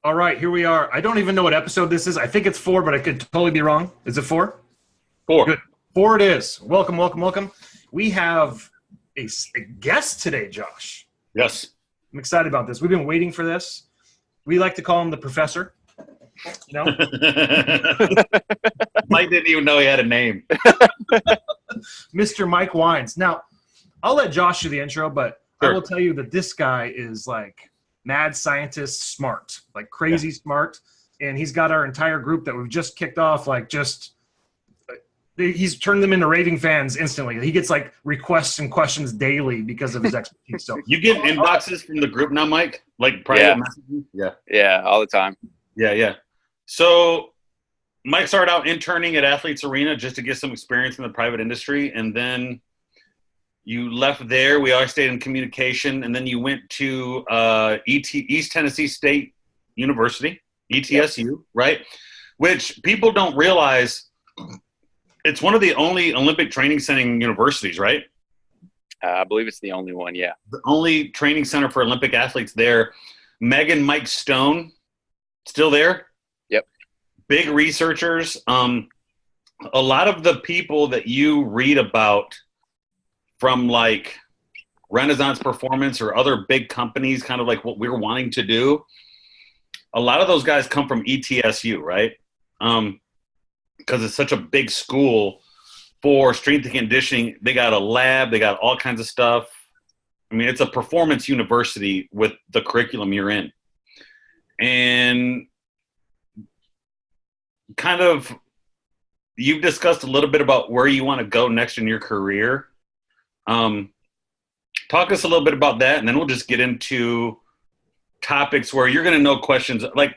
All right, here we are. I don't even know what episode this is. I think it's 4, but I could totally be wrong. Is it 4? 4. Good. 4 it is. Welcome, welcome, welcome. We have a guest today, Josh. Yes. I'm excited about this. We've been waiting for this. We like to call him the professor. You know? Mike didn't even know he had a name. Mr. Mike Wines. Now, I'll let Josh do the intro, but Sure. I will tell you that this guy is like mad scientist smart, like crazy smart. And he's got our entire group that we've just kicked off, he's turned them into raving fans instantly. He gets like requests and questions daily because of his expertise. So You get inboxes from the group now, Mike? Like private messages? Yeah, all the time. Yeah. So Mike started out interning at Athletes Arena just to get some experience in the private industry, and then you left there. We always stayed in communication, and then you went to East Tennessee State University, ETSU, right? Which people don't realize it's one of the only Olympic training center universities, right? I believe it's the only one, yeah. The only training center for Olympic athletes there. Meg and Mike Stone, still there? Yep. Big researchers. A lot of the people that you read about from like Renaissance Performance or other big companies, kind of like what we're wanting to do, a lot of those guys come from ETSU, right? Because it's such a big school for strength and conditioning. They got a lab, they got all kinds of stuff. I mean, it's a performance university with the curriculum you're in. And kind of, you've discussed a little bit about where you want to go next in your career. Talk us a little bit about that, and then we'll just get into topics where you're going to know questions. Like,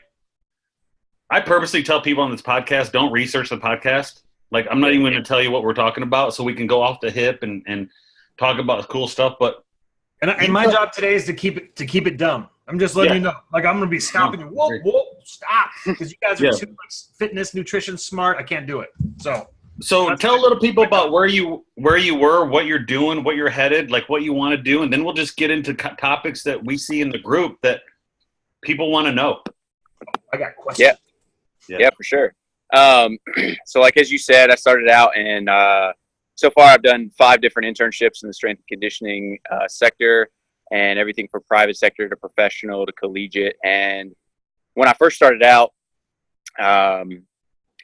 I purposely tell people on this podcast, don't research the podcast. Like, I'm not even going to tell you what we're talking about, so we can go off the hip and talk about cool stuff. But and my job today is to keep it dumb. I'm just letting you know. Like, I'm going to be stopping you. Whoa, stop. Because you guys are too much fitness, nutrition smart. I can't do it. So tell a little people about where you were, what you're doing, what you're headed, like what you want to do, and then we'll just get into topics that we see in the group that people want to know. I got questions. Yeah, for sure. So like, as you said, I started out and so far I've done 5 different internships in the strength and conditioning sector, and everything from private sector to professional to collegiate. And when I first started out,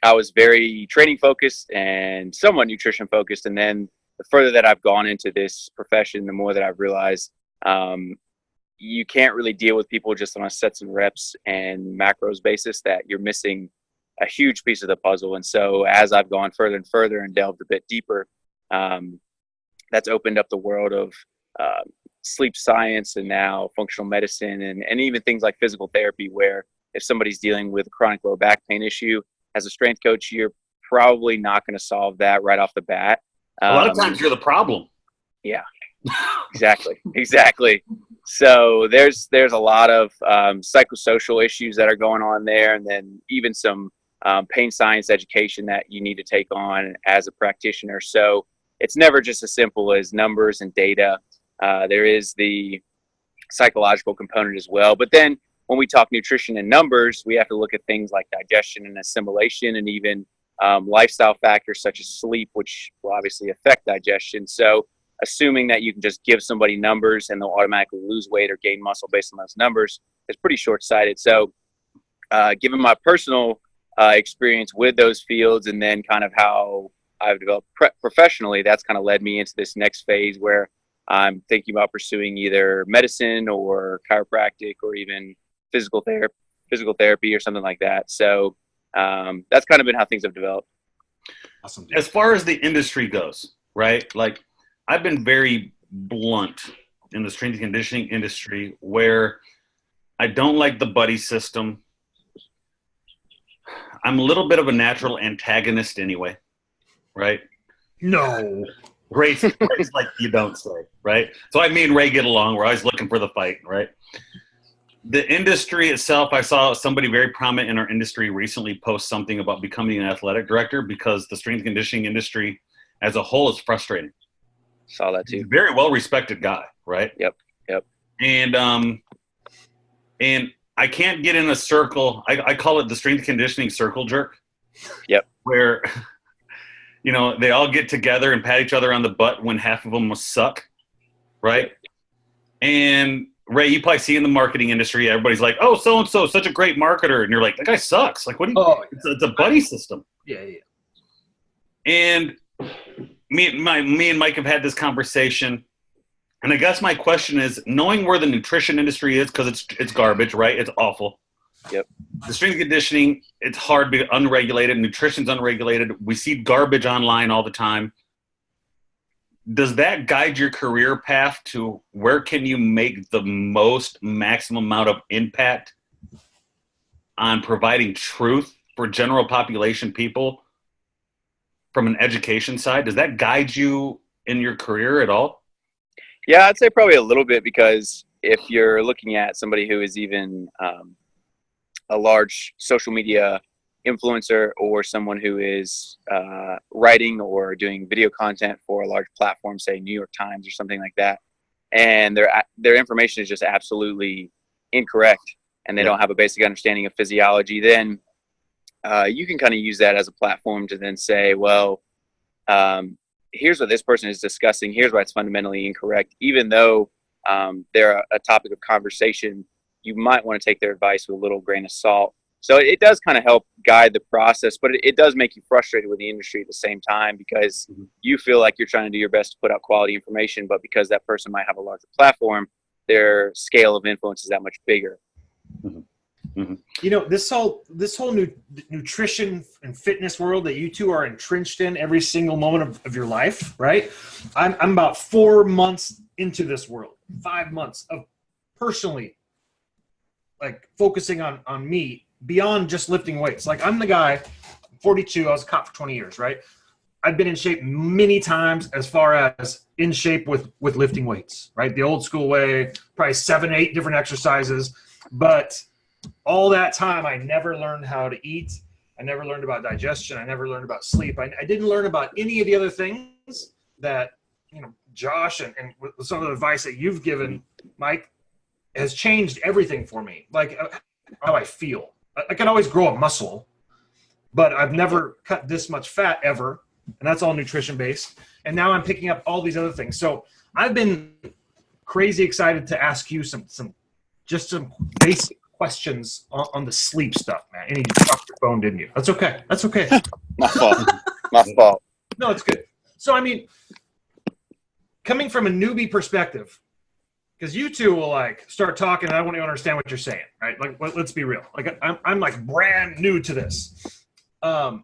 I was very training focused and somewhat nutrition focused. And then the further that I've gone into this profession, the more that I've realized you can't really deal with people just on a sets and reps and macros basis, that you're missing a huge piece of the puzzle. And so as I've gone further and further and delved a bit deeper, that's opened up the world of sleep science and now functional medicine and even things like physical therapy, where if somebody's dealing with a chronic low back pain issue, as a strength coach, you're probably not going to solve that right off the bat. A lot of times you're the problem. Yeah, exactly. So there's a lot of psychosocial issues that are going on there, and then even some pain science education that you need to take on as a practitioner. So it's never just as simple as numbers and data. There is the psychological component as well. But then when we talk nutrition and numbers, we have to look at things like digestion and assimilation, and even lifestyle factors such as sleep, which will obviously affect digestion. So assuming that you can just give somebody numbers and they'll automatically lose weight or gain muscle based on those numbers is pretty short-sighted. So given my personal experience with those fields, and then kind of how I've developed professionally, that's kind of led me into this next phase where I'm thinking about pursuing either medicine or chiropractic or even physical therapy or something like that. So that's kind of been how things have developed. Awesome. As far as the industry goes, right? Like, I've been very blunt in the strength and conditioning industry, where I don't like the buddy system. I'm a little bit of a natural antagonist anyway, right? No. Ray's like you don't say, right? So me and Ray get along. We're always looking for the fight, right? The industry itself, I saw somebody very prominent in our industry recently post something about becoming an athletic director, because the strength and conditioning industry as a whole is frustrating. Saw that too. He's a very well respected guy, right? Yep. And I can't get in a circle. I call it the strength conditioning circle jerk. Yep. Where, they all get together and pat each other on the butt when half of them must suck, right? And Ray, you probably see in the marketing industry, everybody's like, "Oh, so and so, such a great marketer," and you're like, "That guy sucks." Like, what do you? Oh, it's a buddy system. Yeah. And me and Mike have had this conversation. And I guess my question is, knowing where the nutrition industry is, because it's garbage, right? It's awful. Yep. The strength conditioning, it's hard to be unregulated. Nutrition's unregulated. We see garbage online all the time. Does that guide your career path to where can you make the most maximum amount of impact on providing truth for general population people from an education side? Does that guide you in your career at all? Yeah, I'd say probably a little bit, because if you're looking at somebody who is even a large social media influencer, or someone who is writing or doing video content for a large platform, say New York Times or something like that, and their information is just absolutely incorrect, and they don't have a basic understanding of physiology, then you can kind of use that as a platform to then say, well, here's what this person is discussing. Here's why it's fundamentally incorrect. Even though they're a topic of conversation, you might want to take their advice with a little grain of salt. So it does kind of help guide the process, but it does make you frustrated with the industry at the same time, because you feel like you're trying to do your best to put out quality information, but because that person might have a larger platform, their scale of influence is that much bigger. This whole nutrition and fitness world that you two are entrenched in every single moment of your life, right? I'm about 4 months into this world, 5 months of personally like focusing on me beyond just lifting weights. Like, I'm the guy, 42, I was a cop for 20 years, right? I've been in shape many times, as far as in shape with lifting weights, right? The old school way, probably 7, 8 different exercises, but all that time, I never learned how to eat. I never learned about digestion. I never learned about sleep. I didn't learn about any of the other things that, Josh and with some of the advice that you've given, Mike, has changed everything for me. Like, how I feel. I can always grow a muscle, but I've never cut this much fat ever. And that's all nutrition based. And now I'm picking up all these other things. So I've been crazy excited to ask you some basic questions on the sleep stuff, man. And you dropped your phone, didn't you? That's okay. That's okay. My fault. My fault. No, it's good. So, I mean, coming from a newbie perspective, because you two will like start talking and I won't even understand what you're saying, right? Like, let's be real. Like, I'm like brand new to this. My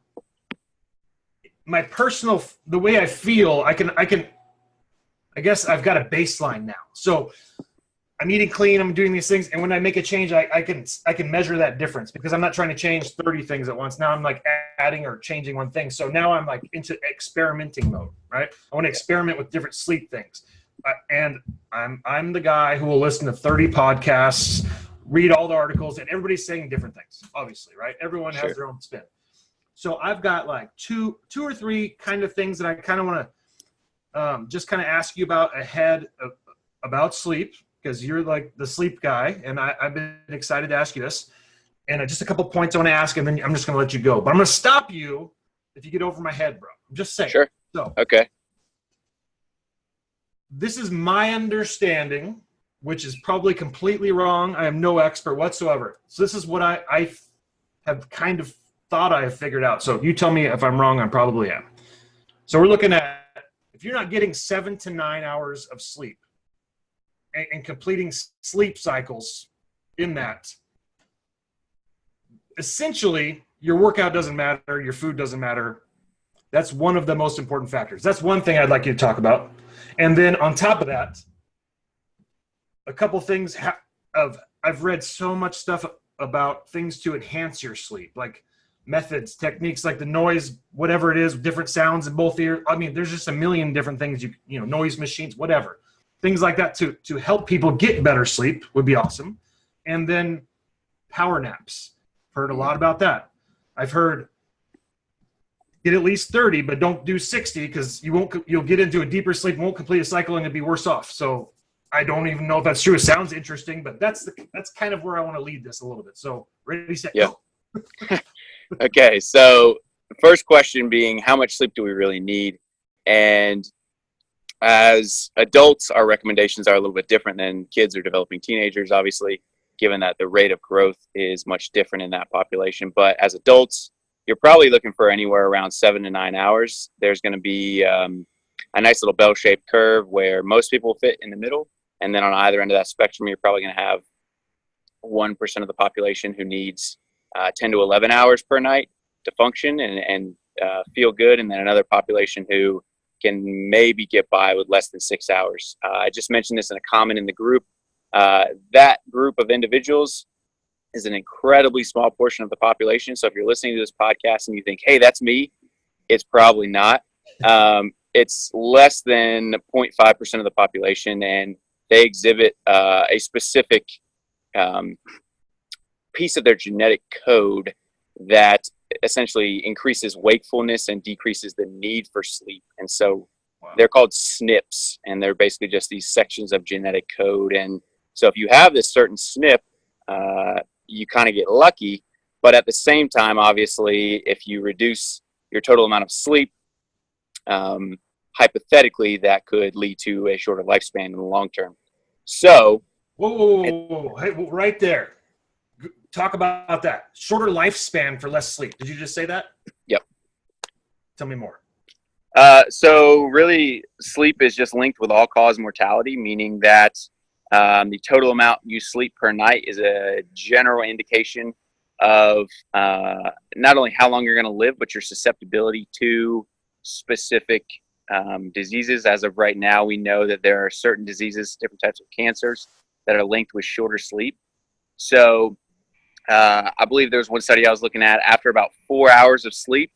personal, the way I feel, I guess I've got a baseline now. So I'm eating clean, I'm doing these things, and when I make a change, I can measure that difference, because I'm not trying to change 30 things at once. Now I'm like adding or changing one thing. So now I'm like into experimenting mode, right? I want to experiment with different sleep things. And I'm the guy who will listen to 30 podcasts, read all the articles, and everybody's saying different things, obviously, right? Everyone has their own spin. So I've got like two or three kind of things that I kind of want to just kind of ask you about about sleep, because you're like the sleep guy, and I've been excited to ask you this. And just a couple points I want to ask, and then I'm just going to let you go. But I'm going to stop you if you get over my head, bro. I'm just saying. Sure. So, okay. This is my understanding, which is probably completely wrong. I am no expert whatsoever. So this is what I have kind of thought I have figured out. So you tell me if I'm wrong. I probably am. So we're looking at, if you're not getting 7 to 9 hours of sleep and completing sleep cycles in that, essentially your workout doesn't matter, your food doesn't matter. That's one of the most important factors. That's one thing I'd like you to talk about. And then on top of that, a couple things I've read so much stuff about things to enhance your sleep, like methods, techniques, like the noise, whatever it is, different sounds in both ears. I mean, there's just a million different things, noise machines, whatever. Things like that to help people get better sleep would be awesome. And then power naps. Heard a lot about that. I've heard get at least 30, but don't do 60, because you'll get into a deeper sleep, won't complete a cycle, and it'll be worse off. So I don't even know if that's true. It sounds interesting, but that's kind of where I want to lead this a little bit. So ready, set, go. Okay, so the first question being, how much sleep do we really need? And as adults, our recommendations are a little bit different than kids or developing teenagers, obviously, given that the rate of growth is much different in that population. But as adults, you're probably looking for anywhere around 7 to 9 hours. There's going to be a nice little bell-shaped curve where most people fit in the middle. And then on either end of that spectrum, you're probably going to have 1% of the population who needs 10 to 11 hours per night to function and feel good. And then another population who can maybe get by with less than 6 hours. I just mentioned this in a comment in the group. That group of individuals is an incredibly small portion of the population. So if you're listening to this podcast and you think, hey, that's me, it's probably not. It's less than 0.5% of the population, and they exhibit a specific piece of their genetic code that essentially increases wakefulness and decreases the need for sleep. And so they're called SNPs, and they're basically just these sections of genetic code. And so if you have this certain SNP, you kind of get lucky. But at the same time, obviously, if you reduce your total amount of sleep, hypothetically, that could lead to a shorter lifespan in the long term. So, whoa. Hey, right there. Talk about that. Shorter lifespan for less sleep. Did you just say that? Yep. Tell me more. So really, sleep is just linked with all-cause mortality, meaning that the total amount you sleep per night is a general indication of not only how long you're going to live, but your susceptibility to specific diseases. As of right now, we know that there are certain diseases, different types of cancers, that are linked with shorter sleep. So I believe there was one study I was looking at. After about 4 hours of sleep,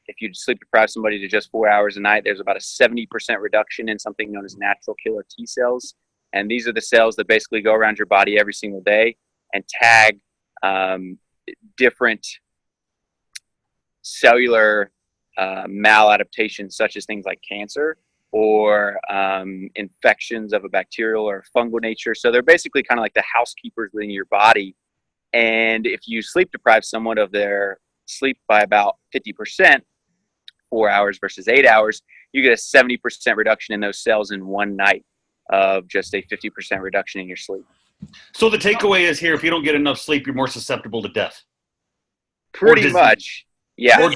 if you sleep deprive somebody to just 4 hours a night, there's about a 70% reduction in something known as natural killer T cells. And these are the cells that basically go around your body every single day and tag different cellular maladaptations, such as things like cancer or infections of a bacterial or fungal nature. So they're basically kind of like the housekeepers within your body. And if you sleep deprive someone of their sleep by about 50%, 4 hours versus 8 hours, you get a 70% reduction in those cells in one night of just a 50% reduction in your sleep. So the takeaway is here, if you don't get enough sleep, you're more susceptible to death. Pretty much. Yeah. I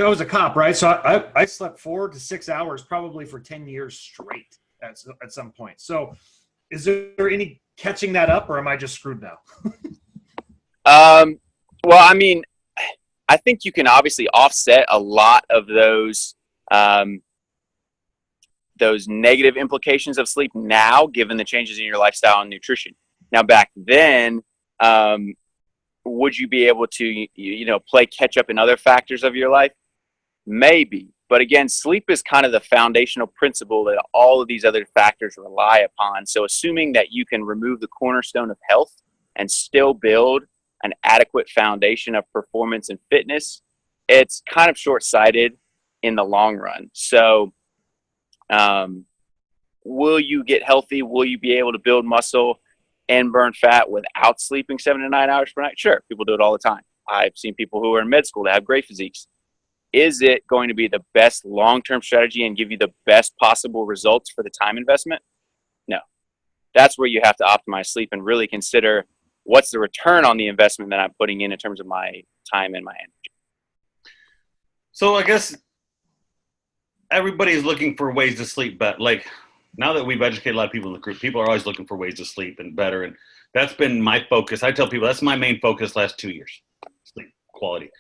was a cop, right? So I slept 4 to 6 hours probably for 10 years straight at some point. So is there any catching that up, or am I just screwed now? Well, I mean, I think you can obviously offset a lot of those negative implications of sleep now, given the changes in your lifestyle and nutrition. Now, back then, would you be able to, play catch up in other factors of your life? Maybe. But again, sleep is kind of the foundational principle that all of these other factors rely upon. So assuming that you can remove the cornerstone of health and still build an adequate foundation of performance and fitness, it's kind of short-sighted in the long run. So will you get healthy? Will you be able to build muscle and burn fat without sleeping 7 to 9 hours per night? Sure, people do it all the time. I've seen people who are in med school that have great physiques. Is it going to be the best long-term strategy and give you the best possible results for the time investment? No. That's where you have to optimize sleep and really consider what's the return on the investment that I'm putting in terms of my time and my energy. So I guess everybody's looking for ways to sleep better. Like, now that we've educated a lot of people in the group, people are always looking for ways to sleep and better. And that's been my focus. I tell people that's my main focus last 2 years, sleep quality.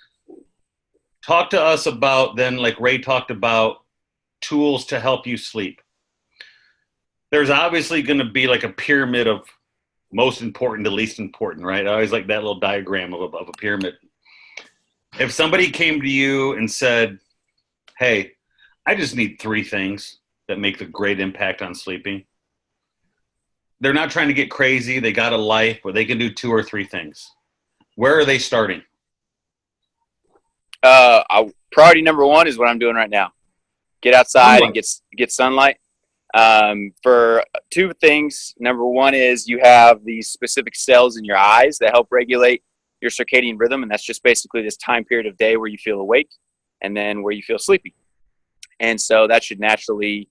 Talk to us about then, like Ray talked about, tools to help you sleep. There's obviously going to be like a pyramid of most important to least important, right? I always like that little diagram of a pyramid. If somebody came to you and said, hey, I just need 3 things that make a great impact on sleeping. They're not trying to get crazy. They got a life, but they can do 2 or 3 things. Where are they starting? Priority number 1 is what I'm doing right now. Get outside and get sunlight. For two things. Number one is you have these specific cells in your eyes that help regulate your circadian rhythm, and that's just basically this time period of day where you feel awake and then where you feel sleepy. And so that should naturally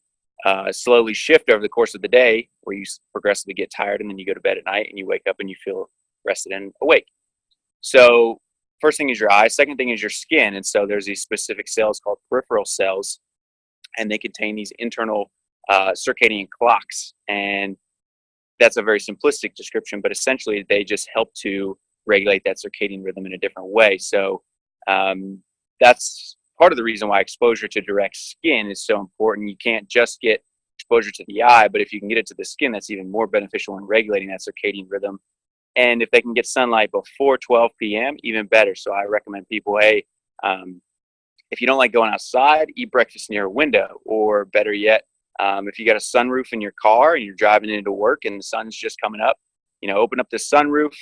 slowly shift over the course of the day, where you progressively get tired and then you go to bed at night and you wake up and you feel rested and awake. So first thing is your eyes. Second thing is your skin. And so there's these specific cells called peripheral cells, and they contain these internal circadian clocks. And that's a very simplistic description, but essentially they just help to regulate that circadian rhythm in a different way. So that's part of the reason why exposure to direct skin is so important. You can't just get exposure to the eye, but if you can get it to the skin, that's even more beneficial in regulating that circadian rhythm. And if they can get sunlight before 12 p.m., even better. So I recommend people, hey, if you don't like going outside, eat breakfast near a window, or better yet, if you got a sunroof in your car and you're driving into work and the sun's just coming up, open up the sunroof,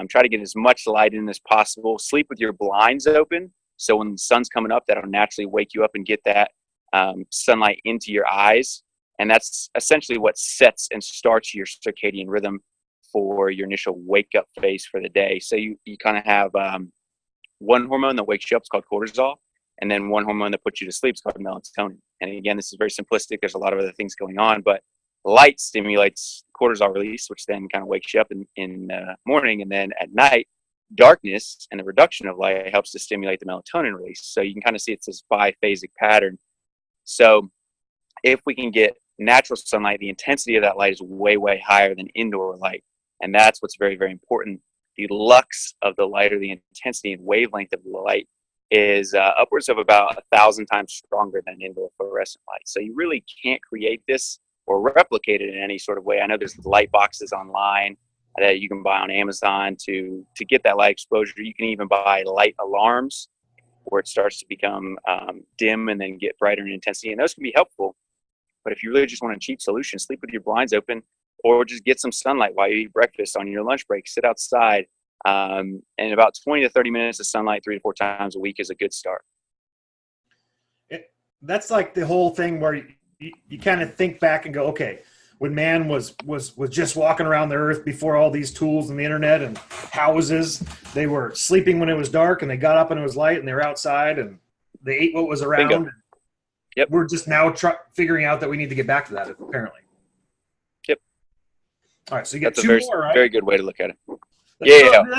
try to get as much light in as possible. Sleep with your blinds open. So when the sun's coming up, that'll naturally wake you up and get that sunlight into your eyes. And that's essentially what sets and starts your circadian rhythm for your initial wake up phase for the day. So you kind of have one hormone that wakes you up, it's called cortisol, and then one hormone that puts you to sleep is called melatonin. And again, this is very simplistic. There's a lot of other things going on, but light stimulates cortisol release, which then kind of wakes you up in the morning. And then at night, darkness and the reduction of light helps to stimulate the melatonin release. So you can kind of see it's this biphasic pattern. So if we can get natural sunlight, the intensity of that light is way, way higher than indoor light. And that's what's very, very important. The lux of the light, or the intensity and wavelength of the light, is upwards of about 1,000 times stronger than indoor fluorescent light. So you really can't create this or replicate it in any sort of way. I know there's light boxes online that you can buy on Amazon to get that light exposure. You can even buy light alarms where it starts to become dim and then get brighter in intensity. And those can be helpful. But if you really just want a cheap solution, sleep with your blinds open, or just get some sunlight while you eat breakfast on your lunch break. Sit outside. And about 20 to 30 minutes of sunlight 3 to 4 times a week is a good start. That's like the whole thing where you kind of think back and go, okay, when man was just walking around the earth before all these tools and the internet and houses, they were sleeping when it was dark and they got up when it was light and they were outside and they ate what was around. Bingo. Yep. We're just now figuring out that we need to get back to that, apparently. Yep. All right, so you got that's two more, right? Very good way to look at it.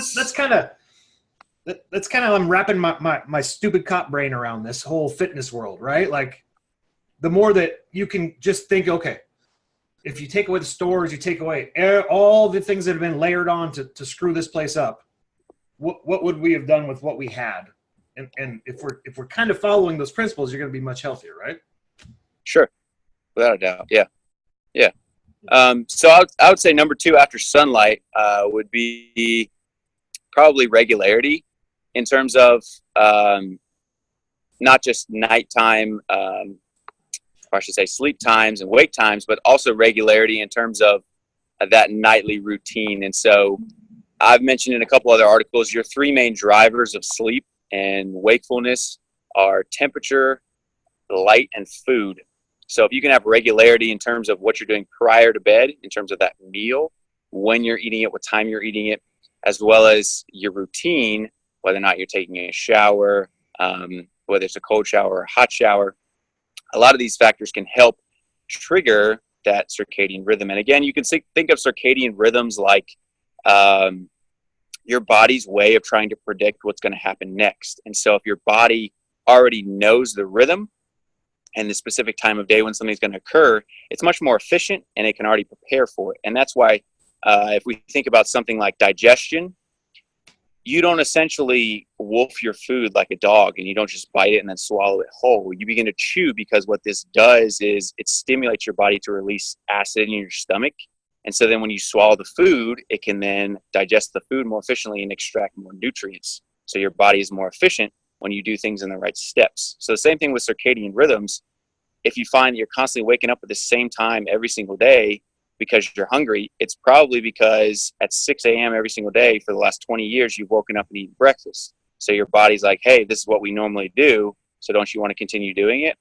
That's kind of I'm wrapping my stupid cop brain around this whole fitness world, right? Like, the more that you can just think, okay, if you take away the stores, you take away all the things that have been layered on to screw this place up, what would we have done with what we had? And if we're kind of following those principles, you're going to be much healthier, right? Sure, without a doubt. Yeah. So I would say number 2 after sunlight would be probably regularity, in terms of not just nighttime, or I should say sleep times and wake times, but also regularity in terms of that nightly routine. And so I've mentioned in a couple other articles, your 3 main drivers of sleep and wakefulness are temperature, light, and food. So if you can have regularity in terms of what you're doing prior to bed, in terms of that meal, when you're eating it, what time you're eating it, as well as your routine, whether or not you're taking a shower, whether it's a cold shower or a hot shower, a lot of these factors can help trigger that circadian rhythm. And again, you can think of circadian rhythms like your body's way of trying to predict what's going to happen next. And so if your body already knows the rhythm and the specific time of day when something's going to occur, it's much more efficient and it can already prepare for it. And that's why if we think about something like digestion, you don't essentially wolf your food like a dog and you don't just bite it and then swallow it whole. You begin to chew, because what this does is it stimulates your body to release acid in your stomach. And so then when you swallow the food, it can then digest the food more efficiently and extract more nutrients. So your body is more efficient when you do things in the right steps. So the same thing with circadian rhythms. If you find that you're constantly waking up at the same time every single day because you're hungry, it's probably because at 6 a.m. every single day for the last 20 years, you've woken up and eaten breakfast. So your body's like, hey, this is what we normally do. So don't you want to continue doing it?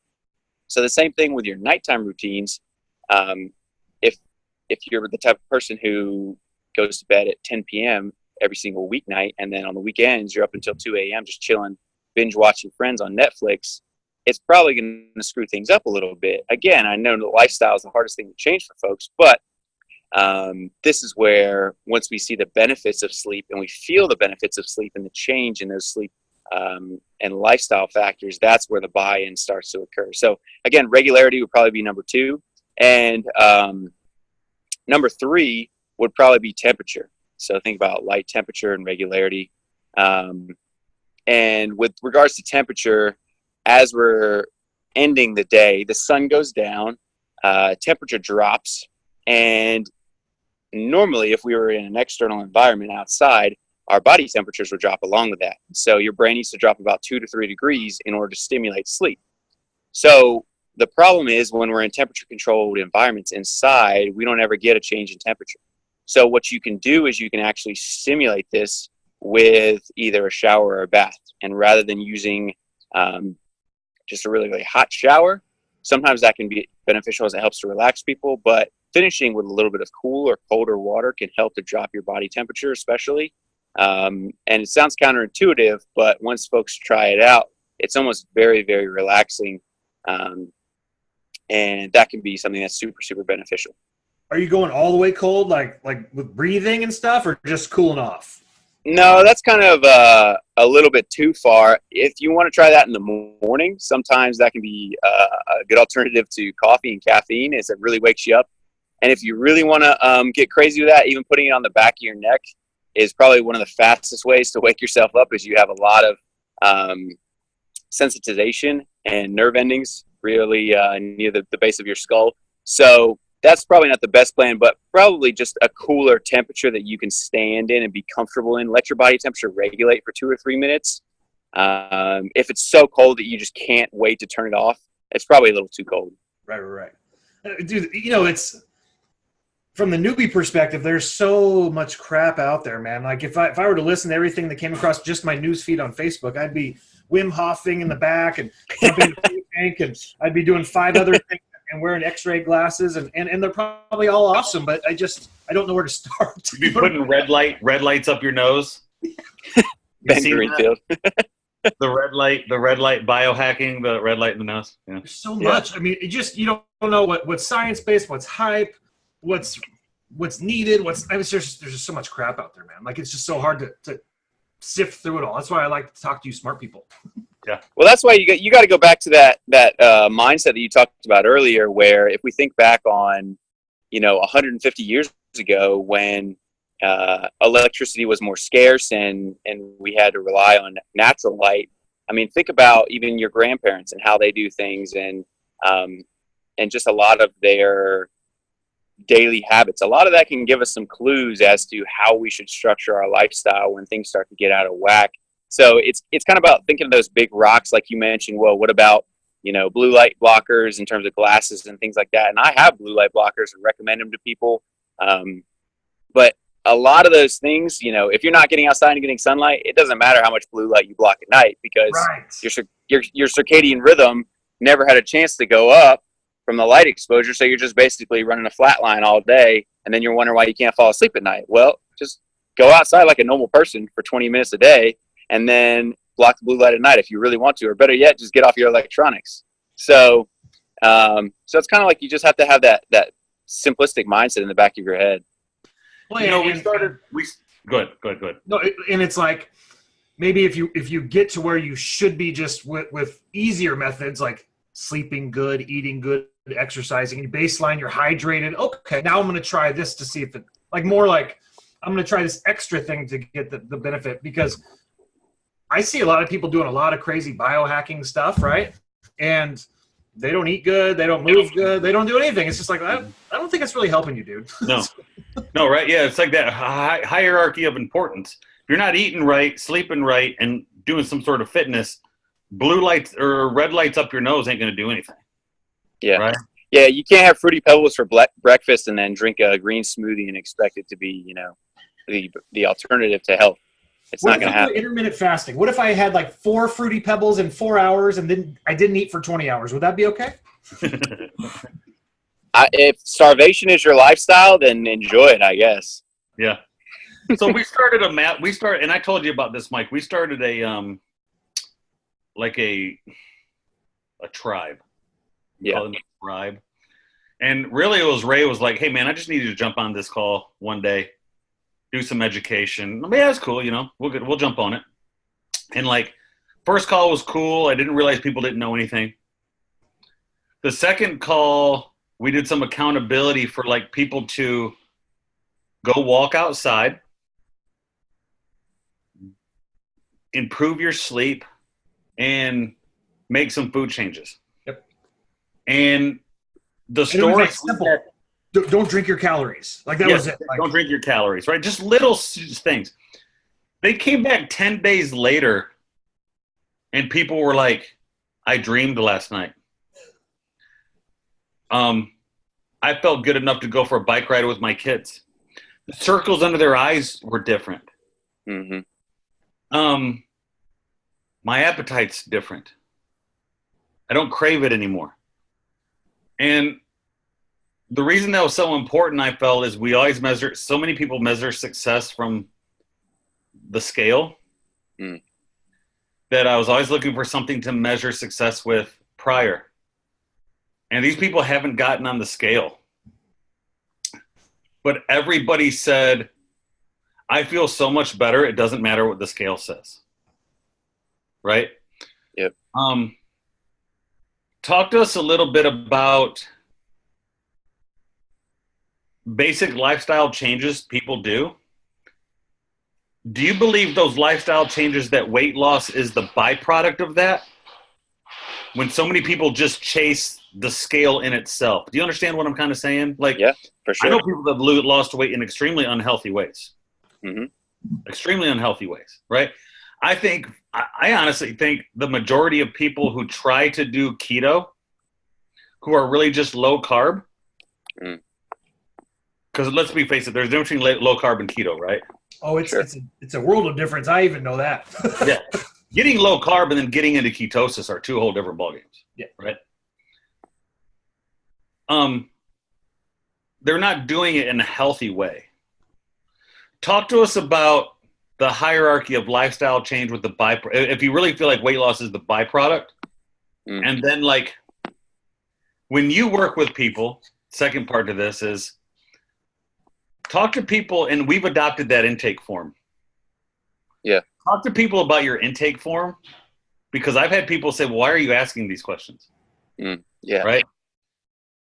So the same thing with your nighttime routines. if you're the type of person who goes to bed at 10 p.m. every single weeknight, and then on the weekends you're up until 2 a.m. just chilling, binge watching Friends on Netflix, it's probably going to screw things up a little bit. Again, I know the lifestyle is the hardest thing to change for folks, but this is where once we see the benefits of sleep and we feel the benefits of sleep and the change in those sleep and lifestyle factors, that's where the buy-in starts to occur. So again, regularity would probably be number 2. And number 3 would probably be temperature. So think about light temperature and regularity. And with regards to temperature, as we're ending the day, the sun goes down, temperature drops, and normally if we were in an external environment outside, our body temperatures would drop along with that. So your brain needs to drop about 2 to 3 degrees in order to stimulate sleep. So the problem is when we're in temperature controlled environments inside, we don't ever get a change in temperature. So what you can do is you can actually simulate this with either a shower or a bath. And rather than using just a really, really hot shower, sometimes that can be beneficial as it helps to relax people, but finishing with a little bit of cool or colder water can help to drop your body temperature especially. And it sounds counterintuitive, but once folks try it out, it's almost very, very relaxing. And that can be something that's super, super beneficial. Are you going all the way cold, like with breathing and stuff, or just cooling off? No, that's kind of a little bit too far. If you want to try that in the morning, sometimes that can be a good alternative to coffee and caffeine, as it really wakes you up. And if you really want to get crazy with that, even putting it on the back of your neck is probably one of the fastest ways to wake yourself up, as you have a lot of sensitization and nerve endings really near the base of your skull. So that's probably not the best plan, but probably just a cooler temperature that you can stand in and be comfortable in. Let your body temperature regulate for 2 or 3 minutes. If it's so cold that you just can't wait to turn it off, it's probably a little too cold. Right. Dude, it's from the newbie perspective, there's so much crap out there, man. Like if I were to listen to everything that came across just my news feed on Facebook, I'd be Wim Hofing in the back and jumping in the tank, and I'd be doing 5 other things and wearing X-ray glasses, and they're probably all awesome, but I don't know where to start. You'd be putting red lights up your nose. Ben Greenfield. The red light biohacking, the red light in the nose. Yeah. There's so much. I mean, you don't know what's science-based, what's hype, what's needed, there's just so much crap out there, man. Like it's just so hard to sift through it all. That's why I like to talk to you smart people. Yeah. Well, that's why you got to go back to that mindset that you talked about earlier, where if we think back on, 150 years ago when electricity was more scarce and we had to rely on natural light. I mean, think about even your grandparents and how they do things, and just a lot of their daily habits. A lot of that can give us some clues as to how we should structure our lifestyle when things start to get out of whack. So it's kind of about thinking of those big rocks, like you mentioned. Well, what about, blue light blockers in terms of glasses and things like that? And I have blue light blockers and recommend them to people. But a lot of those things, if you're not getting outside and getting sunlight, it doesn't matter how much blue light you block at night, because your circadian rhythm never had a chance to go up from the light exposure. So you're just basically running a flat line all day, and then you're wondering why you can't fall asleep at night. Well, just go outside like a normal person for 20 minutes a day, and then block the blue light at night if you really want to, or better yet, just get off your electronics. So it's kind of like you just have to have that simplistic mindset in the back of your head. Well, Go ahead. No, and it's like, maybe if you get to where you should be just with easier methods, like sleeping good, eating good, exercising, you baseline, you're hydrated. Okay, now I'm going to try this to see if it, I'm going to try this extra thing to get the benefit, because I see a lot of people doing a lot of crazy biohacking stuff, right? And they don't eat good, they don't move good, they don't do anything. It's just like, I don't think it's really helping you, dude. No, right? Yeah, it's like that hierarchy of importance. If you're not eating right, sleeping right, and doing some sort of fitness, blue lights or red lights up your nose ain't going to do anything. Yeah. Right? Yeah, you can't have Fruity Pebbles for breakfast and then drink a green smoothie and expect it to be, the alternative to health. It's not going to happen. Intermittent fasting. What if I had like 4 Fruity Pebbles in 4 hours and then I didn't eat for 20 hours? Would that be okay? If starvation is your lifestyle, then enjoy it, I guess. Yeah. So we started and I told you about this, Mike. We started a tribe. We call them a tribe. And really, Ray was like, "Hey, man, I just need you to jump on this call one day, do some education." I mean, yeah, that's cool. We'll jump on it. And like, first call was cool. I didn't realize people didn't know anything. The second call, we did some accountability for like people to go walk outside, improve your sleep, and make some food changes. Yep. And the story like simple. Don't drink your calories. Like that was it. Like, don't drink your calories, right? Just little things. They came back 10 days later and people were like, I dreamed last night. I felt good enough to go for a bike ride with my kids. The circles under their eyes were different. Mm-hmm. My appetite's different. I don't crave it anymore. And the reason that was so important, I felt, is we always so many people measure success from the scale, that I was always looking for something to measure success with prior. And these people haven't gotten on the scale. But everybody said, I feel so much better, it doesn't matter what the scale says. Right? Yep. Talk to us a little bit about basic lifestyle changes people do. Do you believe those lifestyle changes, that weight loss is the byproduct of that? When so many people just chase the scale in itself. Do you understand what I'm kind of saying? Like, yeah, for sure. I know people that have lost weight in extremely unhealthy ways. Mm-hmm. Extremely unhealthy ways, right? I honestly think the majority of people who try to do keto, who are really just low carb, because let's be face it, there's a difference between low carb and keto, right? Oh, it's a world of difference. I even know that. Yeah. Getting low carb and then getting into ketosis are two whole different ballgames. Yeah. Right? They're not doing it in a healthy way. Talk to us about the hierarchy of lifestyle change with the if you really feel like weight loss is the byproduct. And then like when you work with people, second part to this is talk to people, and we've adopted that intake form. Yeah. Talk to people about your intake form, because I've had people say, well, why are you asking these questions? Yeah. Right.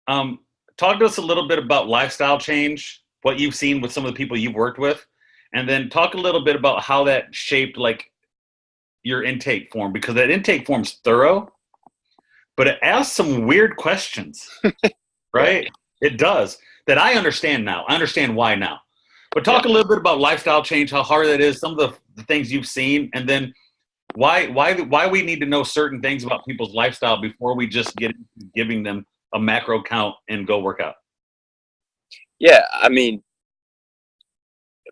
Talk to us a little bit about lifestyle change, what you've seen with some of the people you've worked with, and then talk a little bit about how that shaped like your intake form, because that intake form's thorough, but it asks some weird questions, right? It does, that I understand now. I understand why now. But talk a little bit about lifestyle change, how hard that is, some of the things you've seen, and then why we need to know certain things about people's lifestyle before we just get into giving them a macro count and go work out. Yeah, I mean,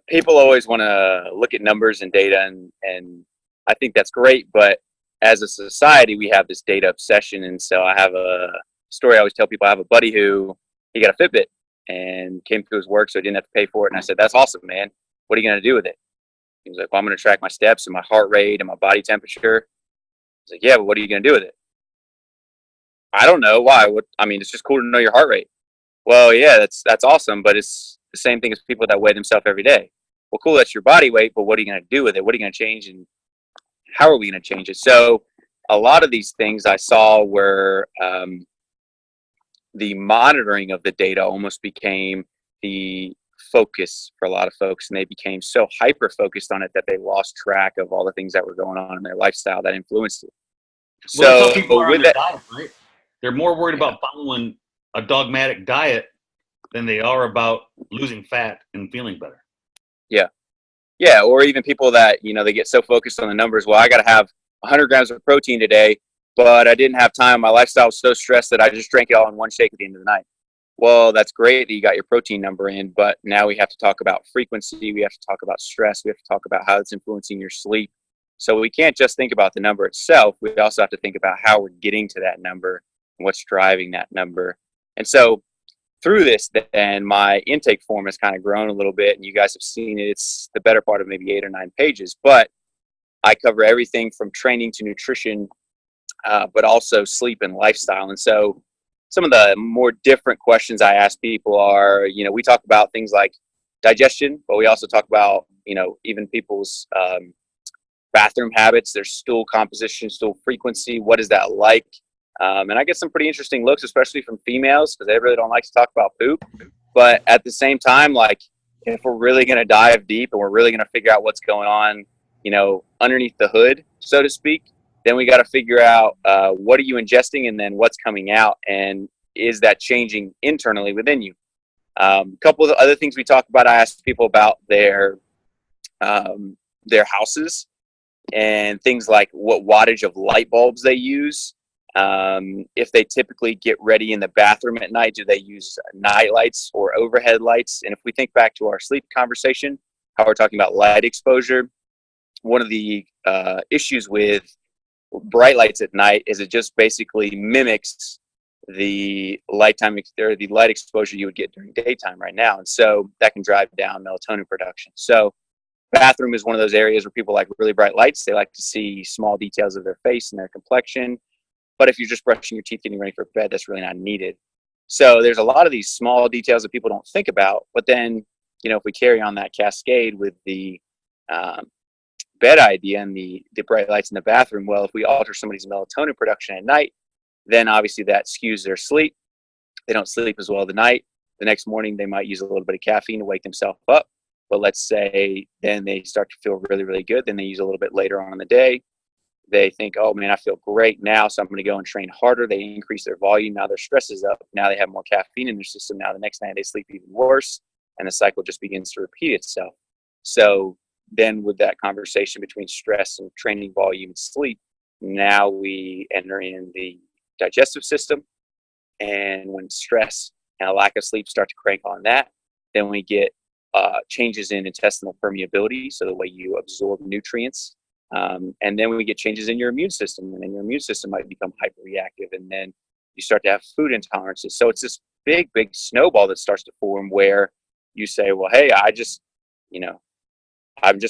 people always want to look at numbers and data, and I think that's great. But as a society, we have this data obsession. And so I have a story I always tell people. I have a buddy who, he got a Fitbit and came through his work, so he didn't have to pay for it. And I said, that's awesome, man. What are you going to do with it? He was like, well, I'm going to track my steps and my heart rate and my body temperature. I was like, yeah, but what are you going to do with it? I don't know. Why? It's just cool to know your heart rate. Well, yeah, that's awesome, but it's the same thing as people that weigh themselves every day. Well, cool, that's your body weight, but what are you going to do with it? What are you going to change, and how are we going to change it? So a lot of these things I saw were the monitoring of the data almost became the focus for a lot of folks, and they became so hyper focused on it that they lost track of all the things that were going on in their lifestyle that influenced it. Well, so people are with that diet, right? They're more worried about following a dogmatic diet than they are about losing fat and feeling better. Yeah, or even people that, they get so focused on the numbers. Well, I got to have 100 grams of protein today, but I didn't have time. My lifestyle was so stressed that I just drank it all in one shake at the end of the night. Well, that's great that you got your protein number in, but now we have to talk about frequency. We have to talk about stress. We have to talk about how it's influencing your sleep. So we can't just think about the number itself. We also have to think about how we're getting to that number and what's driving that number. And so through this, then my intake form has kind of grown a little bit, and you guys have seen it. It's the better part of maybe 8 or 9 pages, but I cover everything from training to nutrition, but also sleep and lifestyle. And so some of the more different questions I ask people are, we talk about things like digestion, but we also talk about, even people's bathroom habits, their stool composition, stool frequency. What is that like? And I get some pretty interesting looks, especially from females, because they really don't like to talk about poop. But at the same time, like, if we're really going to dive deep and we're really going to figure out what's going on, underneath the hood, so to speak, then we got to figure out what are you ingesting, and then what's coming out, and is that changing internally within you? A couple of the other things we talk about, I asked people about their houses and things like what wattage of light bulbs they use. If they typically get ready in the bathroom at night, do they use night lights or overhead lights? And if we think back to our sleep conversation, how we're talking about light exposure, one of the issues with bright lights at night is it just basically mimics the light exposure you would get during daytime right now. And so that can drive down melatonin production. So bathroom is one of those areas where people like really bright lights. They like to see small details of their face and their complexion. But if you're just brushing your teeth, getting ready for bed, that's really not needed. So there's a lot of these small details that people don't think about. But then, if we carry on that cascade with the bed idea and the bright lights in the bathroom, well, if we alter somebody's melatonin production at night, then obviously that skews their sleep. They don't sleep as well the night. The next morning, they might use a little bit of caffeine to wake themselves up. But let's say then they start to feel really, really good. Then they use a little bit later on in the day. They think, oh man, I feel great now, so I'm going to go and train harder. They increase their volume. Now their stress is up. Now they have more caffeine in their system. Now the next night they sleep even worse, and the cycle just begins to repeat itself. So then with that conversation between stress and training volume and sleep, now we enter in the digestive system. And when stress and a lack of sleep start to crank on that, then we get changes in intestinal permeability, so the way you absorb nutrients. And then we get changes in your immune system, and then your immune system might become hyperreactive, and then you start to have food intolerances. So it's this big, big snowball that starts to form where you say, well, hey, I'm just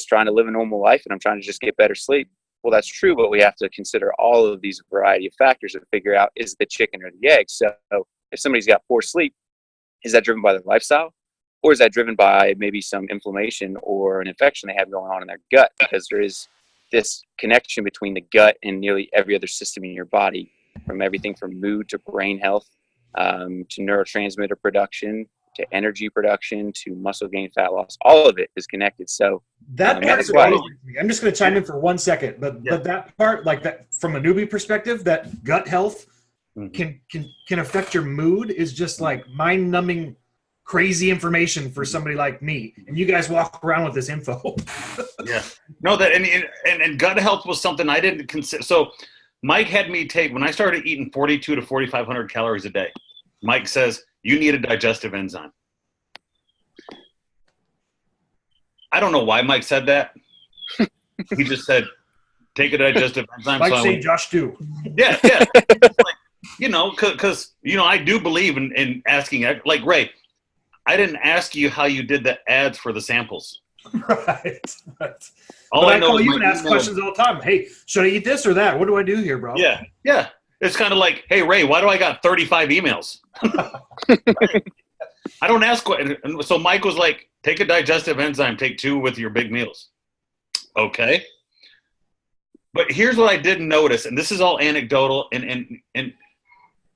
trying to live a normal life, and I'm trying to just get better sleep. Well, that's true, but we have to consider all of these variety of factors to figure out, is the chicken or the egg? So if somebody's got poor sleep, is that driven by their lifestyle? Or is that driven by maybe some inflammation or an infection they have going on in their gut? Because there is this connection between the gut and nearly every other system in your body, from everything from mood to brain health, to neurotransmitter production, to energy production, to muscle gain, fat loss. All of it is connected. So that part is amazing to me. I'm just going to chime in for 1 second, but that part, like that, from a newbie perspective, that gut health can affect your mood is just like mind-numbing, crazy information for somebody like me. And you guys walk around with this info. Yeah. No, that and gut health was something I didn't consider. So Mike had me take, when I started eating 4,200 to 4,500 calories a day, Mike says, you need a digestive enzyme. I don't know why Mike said that. He just said, take a digestive enzyme. Mike saying Josh too. Yeah, yeah. Like, because, I do believe in asking, like, Ray, I didn't ask you how you did the ads for the samples. Right. All I know call is you and ask questions all the time. Hey, should I eat this or that? What do I do here, bro? Yeah, yeah. It's kind of like, hey, Ray, why do I got 35 emails? I don't ask. And so Mike was like, take a digestive enzyme, take 2 with your big meals. Okay. But here's what I didn't notice, and this is all anecdotal, and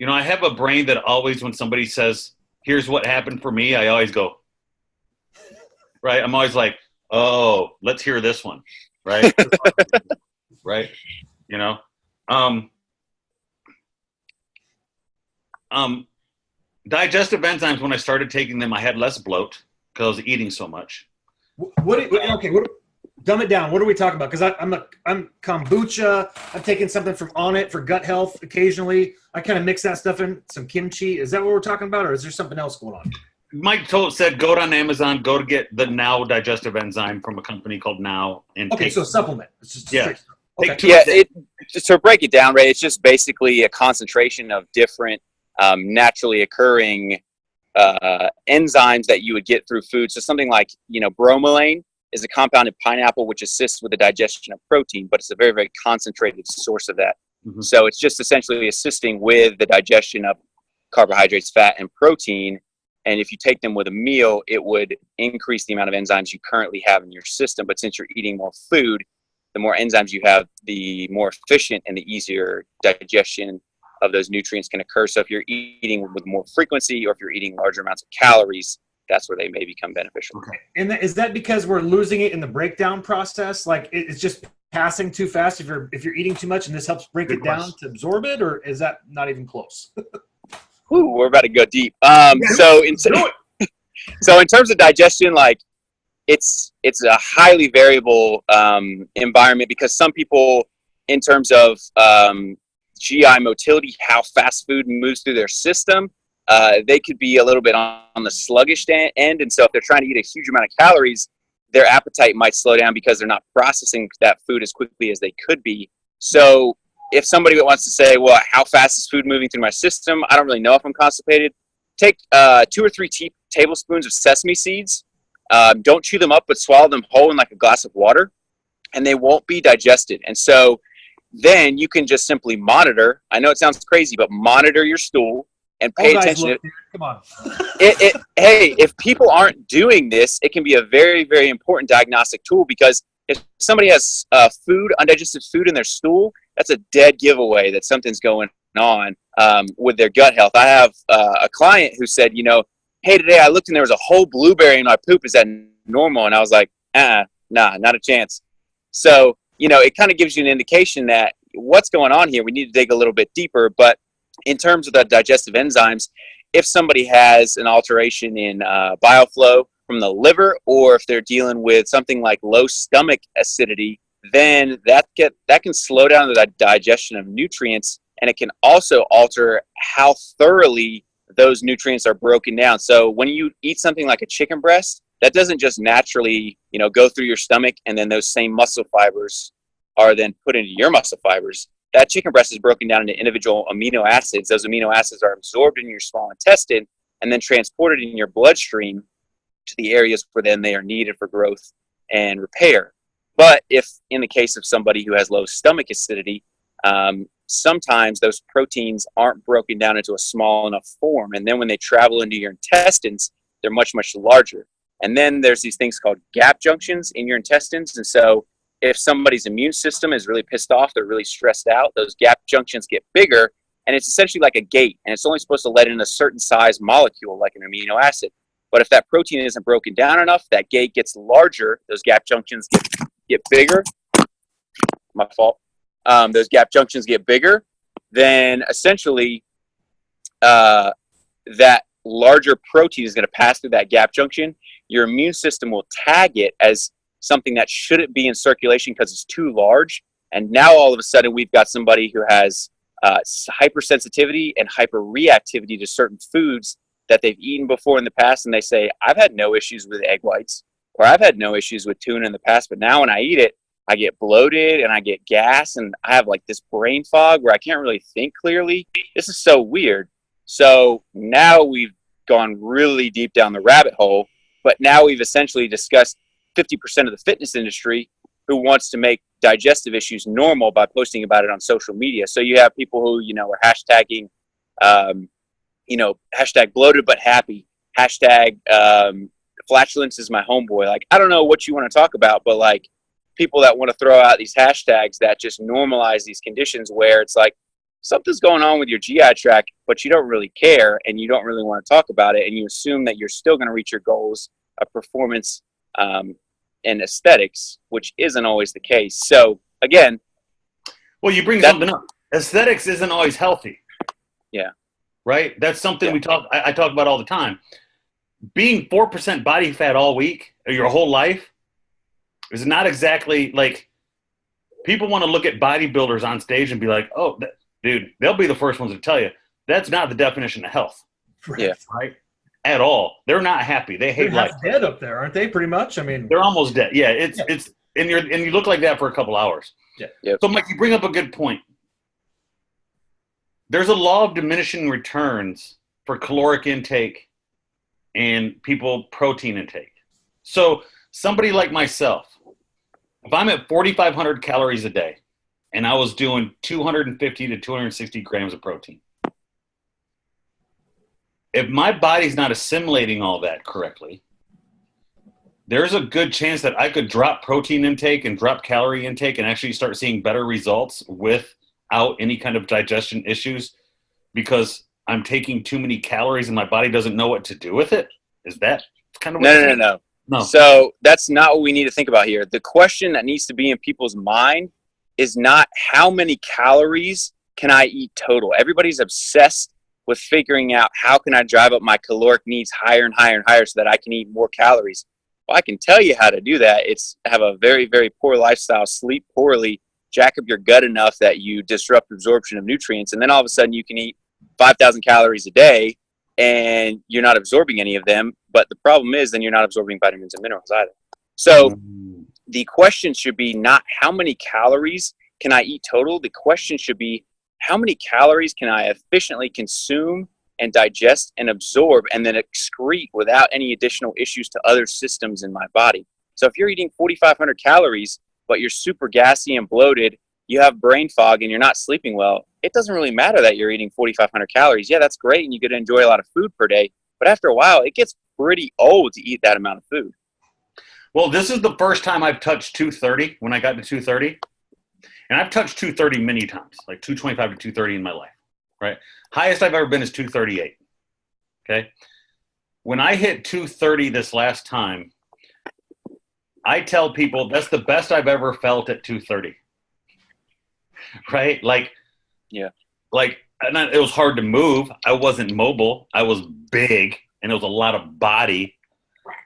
I have a brain that always, when somebody says, here's what happened for me, I always go, right? I'm always like, oh, let's hear this one, right? Right? Digestive enzymes, when I started taking them, I had less bloat because I was eating so much. Dumb it down. What are we talking about? Because I'm kombucha. I'm taking something from On It for gut health occasionally. I kind of mix that stuff in, some kimchi. Is that what we're talking about, or is there something else going on? Mike said go on Amazon, go to get the Now digestive enzyme from a company called Now. And so supplement. It's just to break it down, Ray, it's just basically a concentration of different naturally occurring enzymes that you would get through food. So something like, bromelain is a compound in pineapple which assists with the digestion of protein, but it's a very, very concentrated source of that. Mm-hmm. So it's just essentially assisting with the digestion of carbohydrates, fat, and protein. And if you take them with a meal, it would increase the amount of enzymes you currently have in your system. But since you're eating more food, the more enzymes you have, the more efficient and the easier digestion of those nutrients can occur. So if you're eating with more frequency, or if you're eating larger amounts of calories, that's where they may become beneficial. Okay. And is that because we're losing it in the breakdown process? Like it's just passing too fast if you're eating too much, and this helps break it down to absorb it, or is that not even close? Ooh, we're about to go deep. So in terms of digestion, like it's a highly variable environment, because some people, in terms of GI motility, how fast food moves through their system, they could be a little bit on the sluggish end. And so if they're trying to eat a huge amount of calories, their appetite might slow down because they're not processing that food as quickly as they could be. So if somebody wants to say, well, how fast is food moving through my system? I don't really know if I'm constipated. Take 2 or 3 tablespoons of sesame seeds. Don't chew them up, but swallow them whole in like a glass of water, and they won't be digested. And so then you can just simply monitor. I know it sounds crazy, but monitor your stool and pay attention. Come on. Hey, if people aren't doing this, it can be a very, very important diagnostic tool, because if somebody has undigested food in their stool, that's a dead giveaway that something's going on with their gut health. I have a client who said, hey, today I looked and there was a whole blueberry in my poop. Is that normal? And I was like, nah, not a chance. So, it kind of gives you an indication that what's going on here. We need to dig a little bit deeper. But in terms of the digestive enzymes, if somebody has an alteration in bioflow from the liver, or if they're dealing with something like low stomach acidity, then that can slow down the digestion of nutrients, and it can also alter how thoroughly those nutrients are broken down. So when you eat something like a chicken breast, that doesn't just naturally, go through your stomach, and then those same muscle fibers are then put into your muscle fibers. That chicken breast is broken down into individual amino acids. Those amino acids are absorbed in your small intestine and then transported in your bloodstream to the areas where then they are needed for growth and repair. But if in the case of somebody who has low stomach acidity, sometimes those proteins aren't broken down into a small enough form. And then when they travel into your intestines, they're much, much larger. And then there's these things called gap junctions in your intestines. And so if somebody's immune system is really pissed off, they're really stressed out, those gap junctions get bigger. And it's essentially like a gate. And it's only supposed to let in a certain size molecule, like an amino acid. But if that protein isn't broken down enough, that gate gets larger. Those gap junctions get bigger. My fault. Those gap junctions get bigger. Then essentially that larger protein is going to pass through that gap junction. Your immune system will tag it as something that shouldn't be in circulation because it's too large. And now all of a sudden we've got somebody who has hypersensitivity and hyperreactivity to certain foods that they've eaten before in the past. And they say, I've had no issues with egg whites, or I've had no issues with tuna in the past, but now when I eat it, I get bloated and I get gas and I have like this brain fog where I can't really think clearly. This is so weird. So now we've gone really deep down the rabbit hole, but now we've essentially discussed 50% of the fitness industry who wants to make digestive issues normal by posting about it on social media. So you have people who, are hashtagging, hashtag bloated but happy, hashtag flatulence is my homeboy. Like, I don't know what you want to talk about, but like people that want to throw out these hashtags that just normalize these conditions where it's like something's going on with your GI tract, but you don't really care and you don't really want to talk about it. And you assume that you're still going to reach your goals of performance and aesthetics, which isn't always the case. So again, well, you bring something up. Aesthetics isn't always healthy. Yeah. Right. That's something I talk about all the time. Being 4% body fat all week or your whole life is not exactly like people want to look at bodybuilders on stage and be like, oh, dude, they'll be the first ones to tell you that's not the definition of health. Yeah. Right. At all. They're not happy. They hate life. They're dead up there, aren't they? Pretty much. I mean, they're almost dead. Yeah. It's and you look like that for a couple hours. Yeah. Yep. So Mike, you bring up a good point. There's a law of diminishing returns for caloric intake and people protein intake. So somebody like myself, if I'm at 4,500 calories a day and I was doing 250 to 260 grams of protein, if my body's not assimilating all that correctly, there's a good chance that I could drop protein intake and drop calorie intake and actually start seeing better results without any kind of digestion issues because I'm taking too many calories and my body doesn't know what to do with it. Is that kind of what No. So that's not what we need to think about here. The question that needs to be in people's mind is not how many calories can I eat total. Everybody's obsessed with figuring out how can I drive up my caloric needs higher and higher and higher so that I can eat more calories. Well, I can tell you how to do that. It's have a very, very poor lifestyle, sleep poorly, jack up your gut enough that you disrupt absorption of nutrients, and then all of a sudden you can eat 5,000 calories a day and you're not absorbing any of them. But the problem is then you're not absorbing vitamins and minerals either. So the question should be not how many calories can I eat total. The question should be how many calories can I efficiently consume and digest and absorb and then excrete without any additional issues to other systems in my body. So if you're eating 4,500 calories, but you're super gassy and bloated, you have brain fog and you're not sleeping well, it doesn't really matter that you're eating 4,500 calories. Yeah, that's great and you get to enjoy a lot of food per day. But after a while, it gets pretty old to eat that amount of food. Well, this is the first time I've touched 230 when I got to 230. And I've touched 230 many times, like 225 to 230 in my life, right? Highest I've ever been is 238, okay? When I hit 230 this last time, I tell people that's the best I've ever felt at 230, right? Like, yeah. Like, it was hard to move. I wasn't mobile. I was big, and it was a lot of body.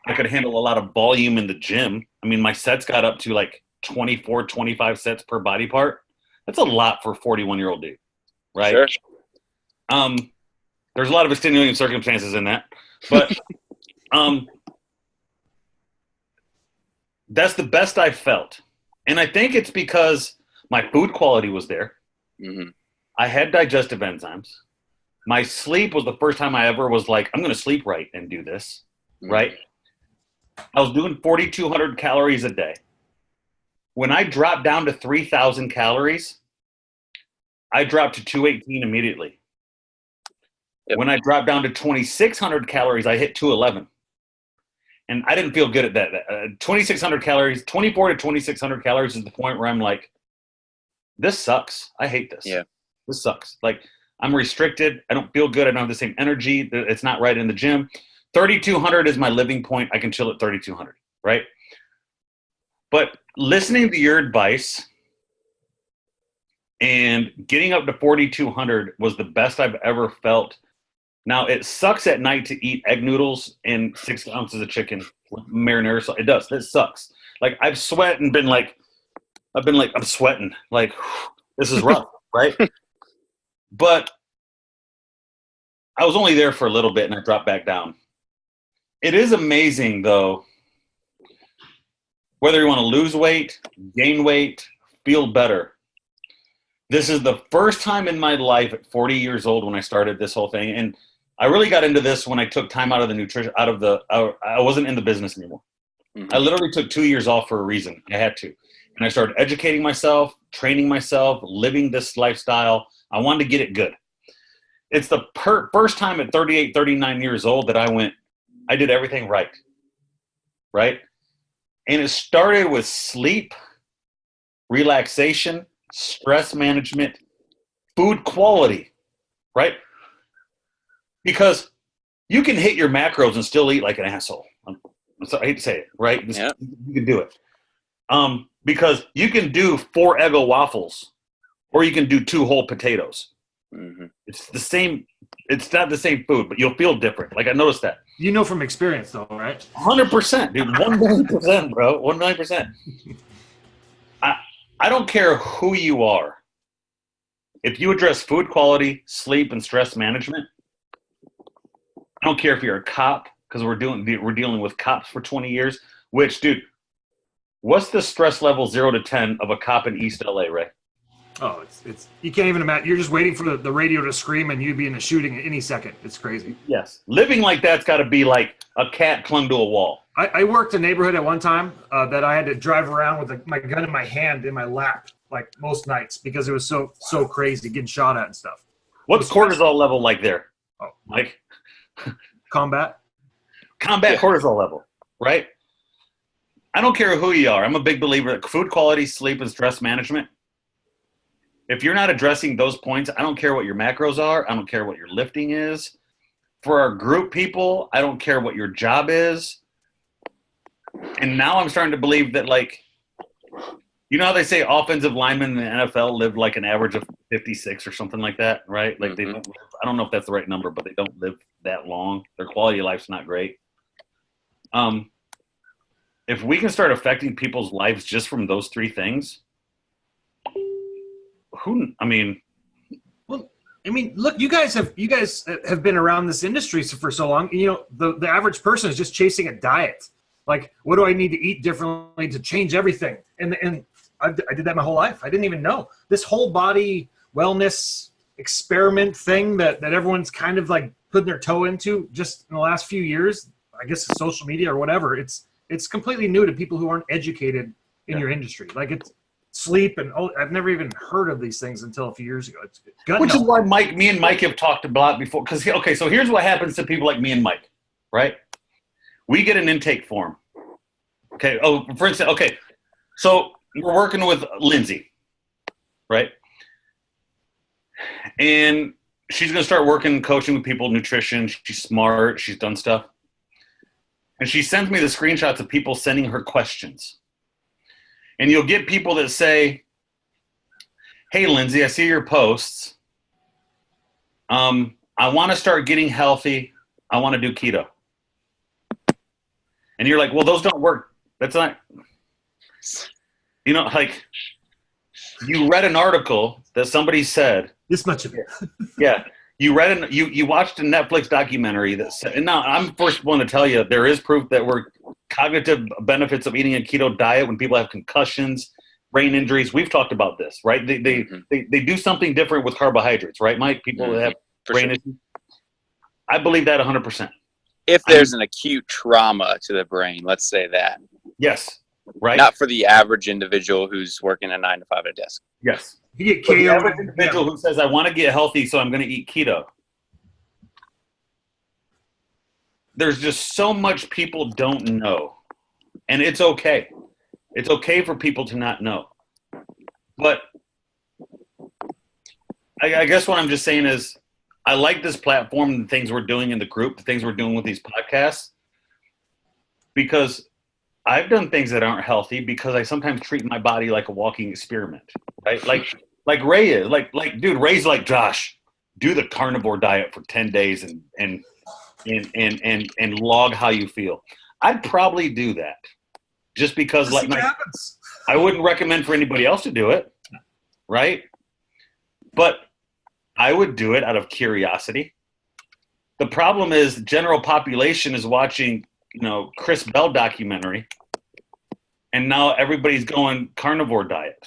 I could handle a lot of volume in the gym. I mean, my sets got up to like 24, 25 sets per body part. That's a lot for a 41-year-old dude, right? Sure. There's a lot of extenuating circumstances in that, but that's the best I've felt. And I think it's because my food quality was there. Mm-hmm. I had digestive enzymes. My sleep was the first time I ever was like, I'm going to sleep right and do this, right? I was doing 4,200 calories a day. When I dropped down to 3,000 calories, I dropped to 218 immediately. Yep. When I dropped down to 2,600 calories, I hit 211. And I didn't feel good at that. 2,600 calories, 24 to 2,600 calories is the point where I'm like, this sucks. I hate this. Yeah. This sucks. Like, I'm restricted. I don't feel good. I don't have the same energy. It's not right in the gym. 3,200 is my living point. I can chill at 3,200, right? But listening to your advice and getting up to 4,200 was the best I've ever felt. Now, it sucks at night to eat egg noodles and 6 ounces of chicken marinara. So it does. It sucks. Like, I've sweat and been like, I'm sweating. Like, this is rough, right? But I was only there for a little bit and I dropped back down. It is amazing, though, whether you want to lose weight, gain weight, feel better. This is the first time in my life at 40 years old when I started this whole thing. And I really got into this when I took time out of the nutrition, I wasn't in the business anymore. Mm-hmm. I literally took 2 years off for a reason. I had to. And I started educating myself, training myself, living this lifestyle. I wanted to get it good. It's the first time at 38, 39 years old that I did everything right. Right? And it started with sleep, relaxation, stress management, food quality, right? Because you can hit your macros and still eat like an asshole. I'm sorry, I hate to say it, right? Yeah. You can do it. Because you can do 4 Eggo waffles or you can do 2 whole potatoes. Mm-hmm. It's the same. It's not the same food, but you'll feel different. Like, I noticed that. You know from experience, though, right? 100%, dude. 1,000,000%, bro. 1,000,000%. I don't care who you are. If you address food quality, sleep, and stress management, I don't care if you're a cop, because we're dealing with cops for 20 years. Which, dude, what's the stress level 0 to 10 of a cop in East LA, Ray? Oh, it's you can't even imagine. You're just waiting for the radio to scream and you'd be in a shooting at any second. It's crazy. Yes. Living like that's got to be like a cat clung to a wall. I worked a neighborhood at one time that I had to drive around with my gun in my hand in my lap like most nights because it was so crazy getting shot at and stuff. What's cortisol level like there? Oh, Like combat cortisol level, right? I don't care who you are. I'm a big believer that food quality, sleep, and stress management. If you're not addressing those points, I don't care what your macros are. I don't care what your lifting is. For our group people, I don't care what your job is. And now I'm starting to believe that, like, you know how they say offensive linemen in the NFL live like an average of 56 or something like that, right? Like they don't live, I don't know if that's the right number, but they don't live that long. Their quality of life's not great. If we can start affecting people's lives just from those three things, look, you guys have been around this industry for so long. You know, the average person is just chasing a diet. Like, what do I need to eat differently to change everything? And I did that my whole life. I didn't even know this whole body wellness experiment thing that everyone's kind of like putting their toe into just in the last few years. I guess social media or whatever. It's completely new to people who aren't educated in your industry. Like it's sleep and I've never even heard of these things until a few years ago. It's gut which health. is why me and Mike have talked about before. Because okay, so here's what happens to people like me and Mike, right? We get an intake form. Okay. Oh, for instance, okay. So we're working with Lindsay, right? And she's going to start working, coaching with people, nutrition. She's smart. She's done stuff. And she sends me the screenshots of people sending her questions. And you'll get people that say, hey, Lindsay, I see your posts. I want to start getting healthy. I want to do keto. And you're like, well, those don't work. That's not, you know, like you read an article that somebody said. This much of it. Yeah. You read you watched a Netflix documentary that said, and now I'm first one to tell you there is proof that we're cognitive benefits of eating a keto diet when people have concussions, brain injuries. We've talked about this, right? They do something different with carbohydrates, right, Mike? People that have brain issues. I believe that 100%. If there's an acute trauma to the brain, let's say that. Yes. Right. Not for the average individual who's working a 9 to 5 at a desk. Yes. You get For the KO. average individual who says, I want to get healthy, so I'm going to eat keto. There's just so much people don't know. And it's okay. It's okay for people to not know. But I guess what I'm just saying is I like this platform and the things we're doing in the group, the things we're doing with these podcasts, because I've done things that aren't healthy because I sometimes treat my body like a walking experiment, right? Like Ray is, like dude, Ray's like, Josh, do the carnivore diet for 10 days and log how you feel. I'd probably do that just because I wouldn't recommend for anybody else to do it, right? But I would do it out of curiosity. The problem is the general population is watching, you know, Chris Bell documentary, and now everybody's going carnivore diet.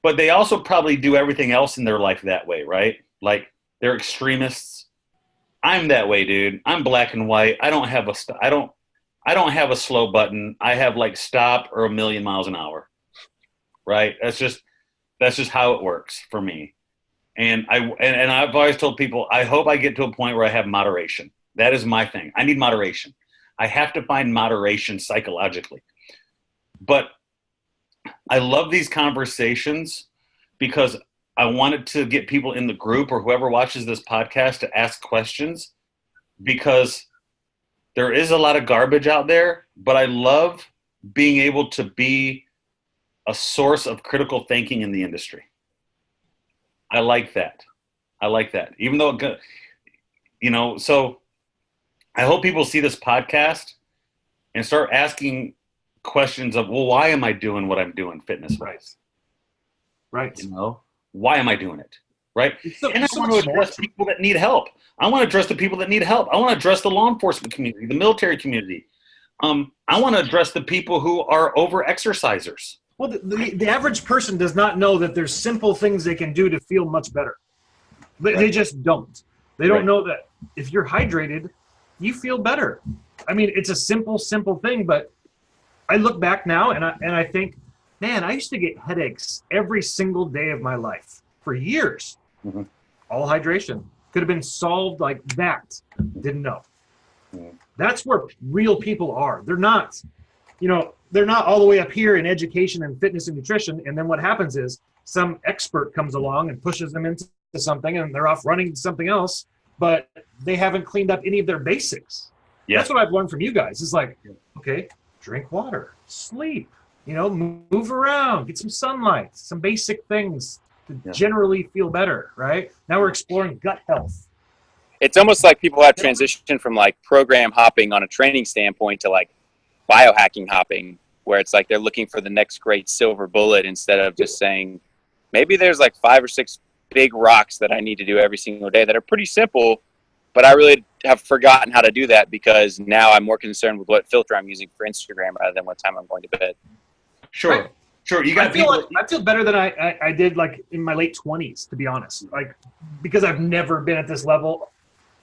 But they also probably do everything else in their life that way, right? Like they're extremists. I'm that way, dude. I'm black and white. I don't have a slow button. I have like stop or 1,000,000 miles an hour, right? That's just how it works for me. And I've always told people, I hope I get to a point where I have moderation. That is my thing. I need moderation. I have to find moderation psychologically. But I love these conversations because I wanted to get people in the group or whoever watches this podcast to ask questions, because there is a lot of garbage out there, but I love being able to be a source of critical thinking in the industry. I like that. Even though, you know, so I hope people see this podcast and start asking questions of, well, why am I doing what I'm doing fitness-wise? Right. You know, why am I doing it? Right. And I so want to address people that need help. I want to address the people that need help. I want to address the law enforcement community, the military community. I want to address the people who are over-exercisers. Well, the average person does not know that there's simple things they can do to feel much better. They just don't. They don't know that if you're hydrated, you feel better. I mean, it's a simple thing, but I look back now and I think, man, I used to get headaches every single day of my life for years. Mm-hmm. All hydration could have been solved like that. Didn't know. Mm-hmm. That's where real people are. They're not, they're not all the way up here in education and fitness and nutrition. And then what happens is some expert comes along and pushes them into something and they're off running something else, but they haven't cleaned up any of their basics. Yeah. That's what I've learned from you guys. It's like, okay, drink water, sleep, move around, get some sunlight, some basic things to generally feel better, right? Now we're exploring gut health. It's almost like people have transitioned from like program hopping on a training standpoint to like biohacking hopping, where it's like they're looking for the next great silver bullet instead of just saying, maybe there's like 5 or 6 big rocks that I need to do every single day that are pretty simple, but I really have forgotten how to do that because now I'm more concerned with what filter I'm using for Instagram rather than what time I'm going to bed. Sure. Right. Sure. You got I feel better than I did like in my late 20s, to be honest, like because I've never been at this level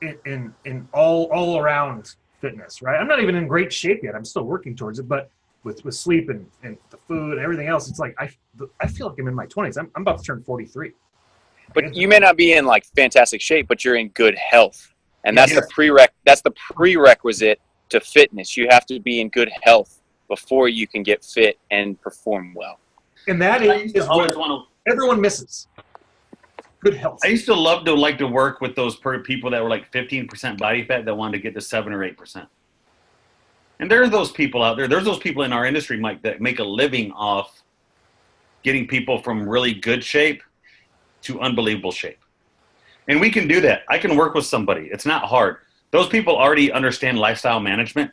in all around fitness, right? I'm not even in great shape yet. I'm still working towards it, but with sleep and the food and everything else, it's like I feel like I'm in my 20s. I'm about to turn 43. But you may not be in like fantastic shape, but you're in good health. And that's the prerequisite to fitness. You have to be in good health before you can get fit and perform well. And that is what everyone misses. Good health. I used to love to work with those people that were like 15% body fat that wanted to get to 7 or 8%. And there are those people out there. There's those people in our industry, Mike, that make a living off getting people from really good shape to unbelievable shape. And we can do that. I can work with somebody. It's not hard. Those people already understand lifestyle management.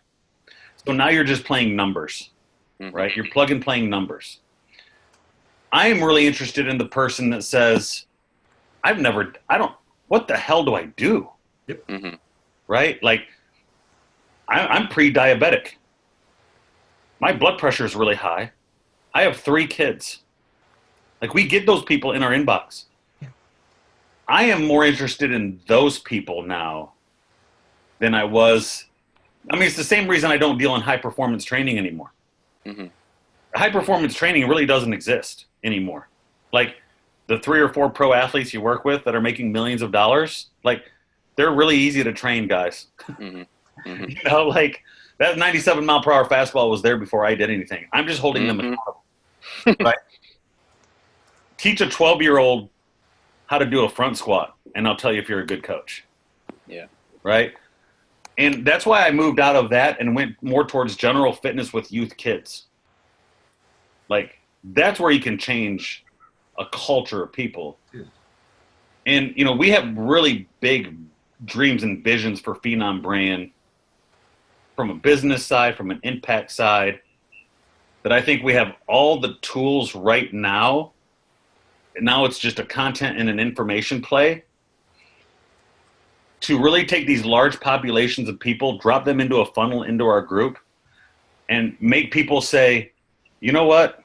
So now you're just playing numbers, right? You're plug and playing numbers. I am really interested in the person that says, what the hell do I do? Yep. Mm-hmm. Right? Like, I'm pre-diabetic. My blood pressure is really high. I have 3 kids. Like, we get those people in our inbox. Yeah. I am more interested in those people now than I was. I mean, it's the same reason I don't deal in high-performance training anymore. Mm-hmm. High-performance training really doesn't exist anymore. Like, the 3 or 4 pro athletes you work with that are making millions of dollars, like, they're really easy to train, guys. Mm-hmm. Mm-hmm. Like, that 97-mile-per-hour fastball was there before I did anything. I'm just holding them accountable. Right? Teach a 12-year-old how to do a front squat, and I'll tell you if you're a good coach. Yeah. Right? And that's why I moved out of that and went more towards general fitness with youth kids. Like, that's where you can change a culture of people. Yeah. And, we have really big dreams and visions for Phenom Brand from a business side, from an impact side, that I think we have all the tools right now. Now it's just a content and an information play to really take these large populations of people, drop them into a funnel into our group, and make people say, you know what?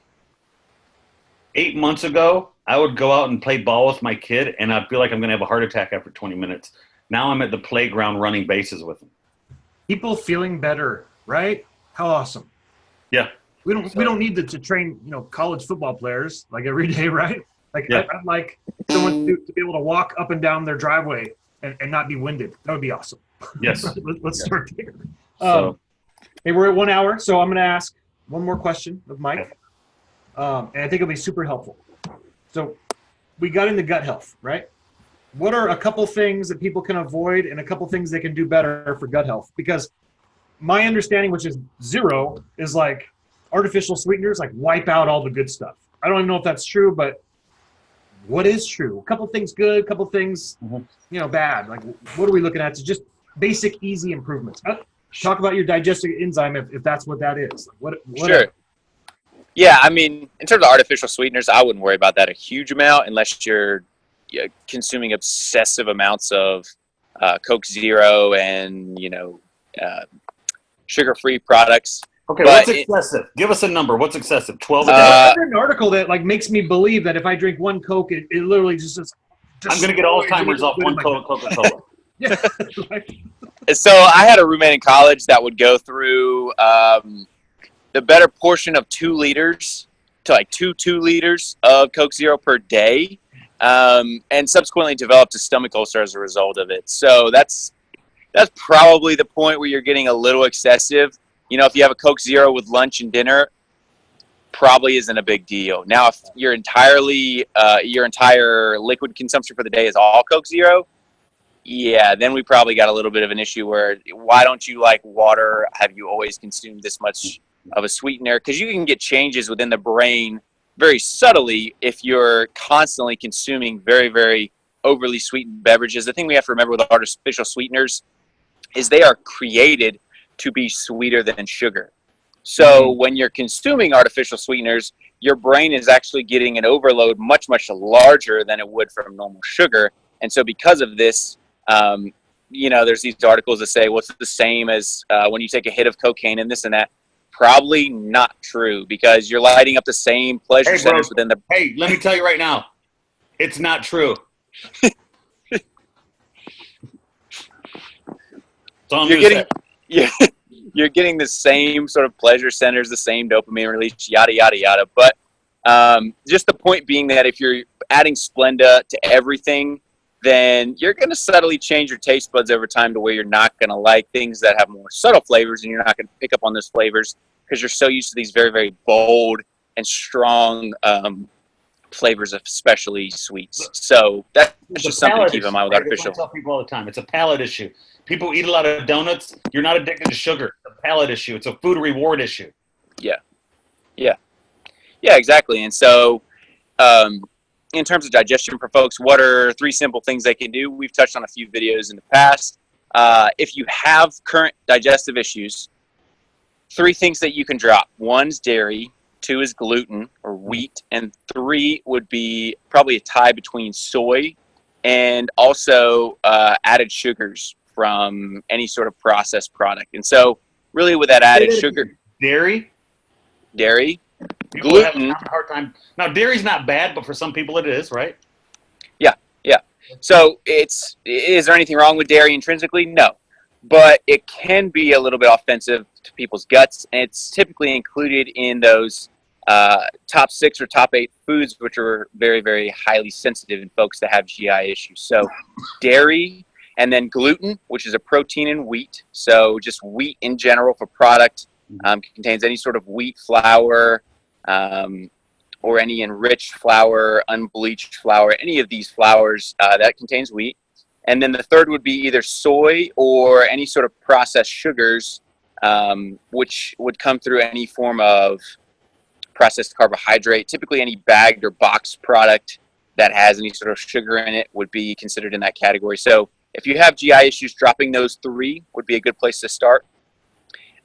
8 months ago, I would go out and play ball with my kid, and I'd feel like I'm going to have a heart attack after 20 minutes. Now I'm at the playground running bases with them. People feeling better, right? How awesome. Yeah. We don't need to train, college football players like every day, right? Like, yeah. I'd like someone to be able to walk up and down their driveway and not be winded. That would be awesome. Yes. Let's start there. Hey, we're at 1 hour, so I'm going to ask one more question of Mike, and I think it'll be super helpful. So we got into gut health, right? What are a couple things that people can avoid and a couple things they can do better for gut health? Because my understanding, which is 0, is like artificial sweeteners like wipe out all the good stuff. I don't even know if that's true, but what is true? A couple things good, a couple things, bad. Like, what are we looking at to just basic, easy improvements? Talk about your digestive enzyme if that's what that is. What sure. Yeah, I mean, in terms of artificial sweeteners, I wouldn't worry about that a huge amount unless you're consuming obsessive amounts of Coke Zero and, sugar-free products. Okay, what's excessive? Give us a number. What's excessive? 12 a day? I read an article that makes me believe that if I drink one Coke, it literally just I'm going to get Alzheimer's off one Coca-Cola. Yeah. Right. So I had a roommate in college that would go through the better portion of 2 liters to like 2 liters of Coke Zero per day, and subsequently developed a stomach ulcer as a result of it. So that's probably the point where you're getting a little excessive. You know, if you have a Coke Zero with lunch and dinner, probably isn't a big deal. Now, if your entire liquid consumption for the day is all Coke Zero, yeah, then we probably got a little bit of an issue where why don't you like water? Have you always consumed this much of a sweetener? Because you can get changes within the brain very subtly if you're constantly consuming very, very overly sweetened beverages. The thing we have to remember with artificial sweeteners is they are created to be sweeter than sugar. So when you're consuming artificial sweeteners, your brain is actually getting an overload much, much larger than it would from normal sugar. And so because of this, you know, there's these articles that say, what's the same as when you take a hit of cocaine and this and that? Probably not true, because you're lighting up the same pleasure centers within the... Hey, let me tell you right now, it's not true. You're getting the same sort of pleasure centers, the same dopamine release, yada, yada, yada. But just the point being that if you're adding Splenda to everything, then you're going to subtly change your taste buds over time to where you're not going to like things that have more subtle flavors, and you're not going to pick up on those flavors because you're so used to these very, very bold and strong flavors of especially sweets. So that's just something to keep in mind with artificial. I tell people all the time, it's a palate issue. People eat a lot of donuts. You're not addicted to sugar. It's a palate issue. It's a food reward issue. Yeah, exactly. And so in terms of digestion for folks, what are 3 simple things they can do? We've touched on a few videos in the past. If you have current digestive issues, 3 things that you can drop. 1's dairy, 2 is gluten or wheat, and 3 would be probably a tie between soy and also added sugars from any sort of processed product. And so really with that added sugar... Dairy? People gluten. Have a hard time. Now, dairy's not bad, but for some people it is, right? Yeah. So is there anything wrong with dairy intrinsically? No. But it can be a little bit offensive to people's guts, and it's typically included in those top 6 or top 8 foods, which are very, very highly sensitive in folks that have GI issues. So dairy, and then gluten, which is a protein in wheat. So just wheat in general for product, contains any sort of wheat flour, or any enriched flour, unbleached flour, any of these flours that contains wheat. And then the third would be either soy or any sort of processed sugars, which would come through any form of processed carbohydrate. Typically any bagged or boxed product that has any sort of sugar in it would be considered in that category. So if you have GI issues, dropping those 3 would be a good place to start.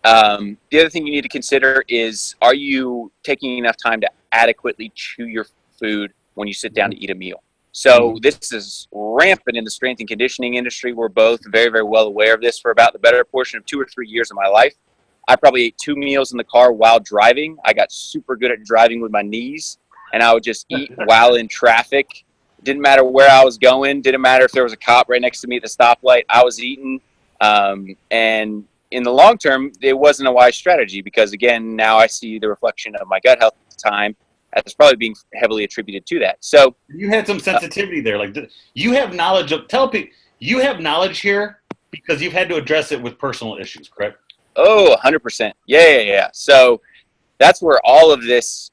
The other thing you need to consider is, are you taking enough time to adequately chew your food when you sit down to eat a meal? So this is rampant in the strength and conditioning industry. We're both very, very well aware of this. For about the better portion of 2 or 3 years of my life, I probably ate 2 meals in the car while driving. I got super good at driving with my knees, and I would just eat while in traffic. Didn't matter where I was going. Didn't matter if there was a cop right next to me at the stoplight. I was eating. And in the long term, it wasn't a wise strategy because, again, now I see the reflection of my gut health at the time as probably being heavily attributed to that. So you had some sensitivity there. Like, you have knowledge of, tell people, you have knowledge here because you've had to address it with personal issues, correct? Oh, 100%. Yeah. So that's where all of this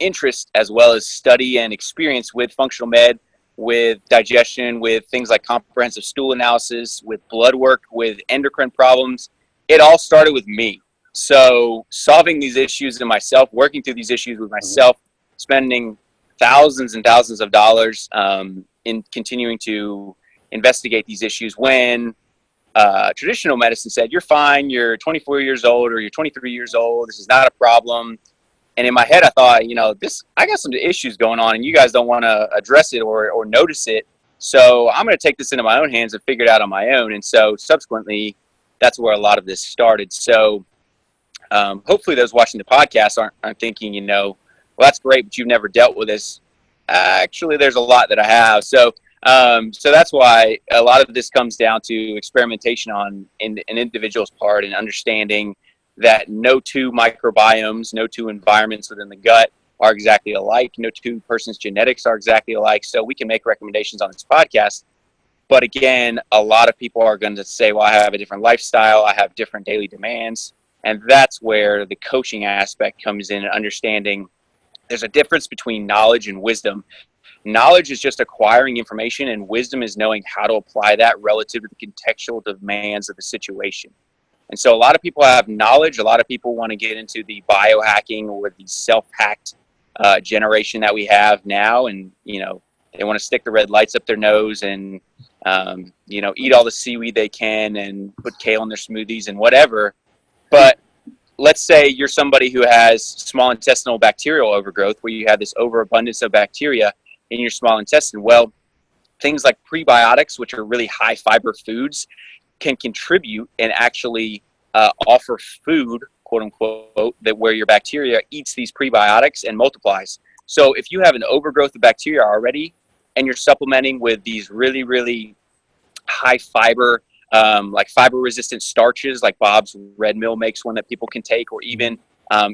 interest, as well as study and experience with functional med, with digestion, with things like comprehensive stool analysis, with blood work, with endocrine problems, it all started with me. So solving these issues in myself, working through these issues with myself, spending thousands and thousands of dollars in continuing to investigate these issues when traditional medicine said, you're fine, you're 24 years old or you're 23 years old, this is not a problem. And in my head, I thought, I got some issues going on and you guys don't want to address it or notice it. So I'm going to take this into my own hands and figure it out on my own. And so subsequently, that's where a lot of this started. So hopefully those watching the podcast aren't thinking, well, that's great, but you've never dealt with this. Actually, there's a lot that I have. So So that's why a lot of this comes down to experimentation on an individual's part and understanding that no two microbiomes, no two environments within the gut are exactly alike. No two persons' genetics are exactly alike. So we can make recommendations on this podcast. But again, a lot of people are going to say, well, I have a different lifestyle. I have different daily demands. And that's where the coaching aspect comes in, and understanding there's a difference between knowledge and wisdom. Knowledge is just acquiring information, and wisdom is knowing how to apply that relative to the contextual demands of the situation. And so a lot of people have knowledge. A lot of people want to get into the biohacking or the self-hacked generation that we have now. And, they want to stick the red lights up their nose and, eat all the seaweed they can and put kale in their smoothies and whatever. But let's say you're somebody who has small intestinal bacterial overgrowth, where you have this overabundance of bacteria in your small intestine. Well, things like prebiotics, which are really high fiber foods, can contribute and actually offer food, quote unquote, that where your bacteria eats these prebiotics and multiplies. So if you have an overgrowth of bacteria already and you're supplementing with these really, really high fiber, like fiber resistant starches, like Bob's Red Mill makes one that people can take, or even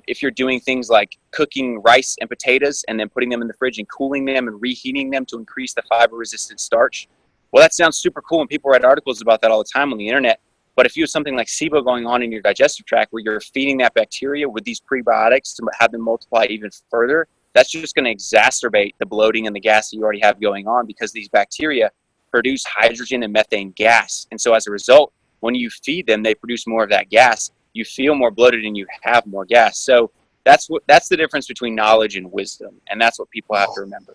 if you're doing things like cooking rice and potatoes and then putting them in the fridge and cooling them and reheating them to increase the fiber resistant starch. Well, that sounds super cool, and people write articles about that all the time on the internet. But if you have something like SIBO going on in your digestive tract, where you're feeding that bacteria with these prebiotics to have them multiply even further, that's just going to exacerbate the bloating and the gas that you already have going on, because these bacteria produce hydrogen and methane gas. And so as a result, when you feed them, they produce more of that gas. You feel more bloated and you have more gas. So that's the difference between knowledge and wisdom. And that's what people have to remember.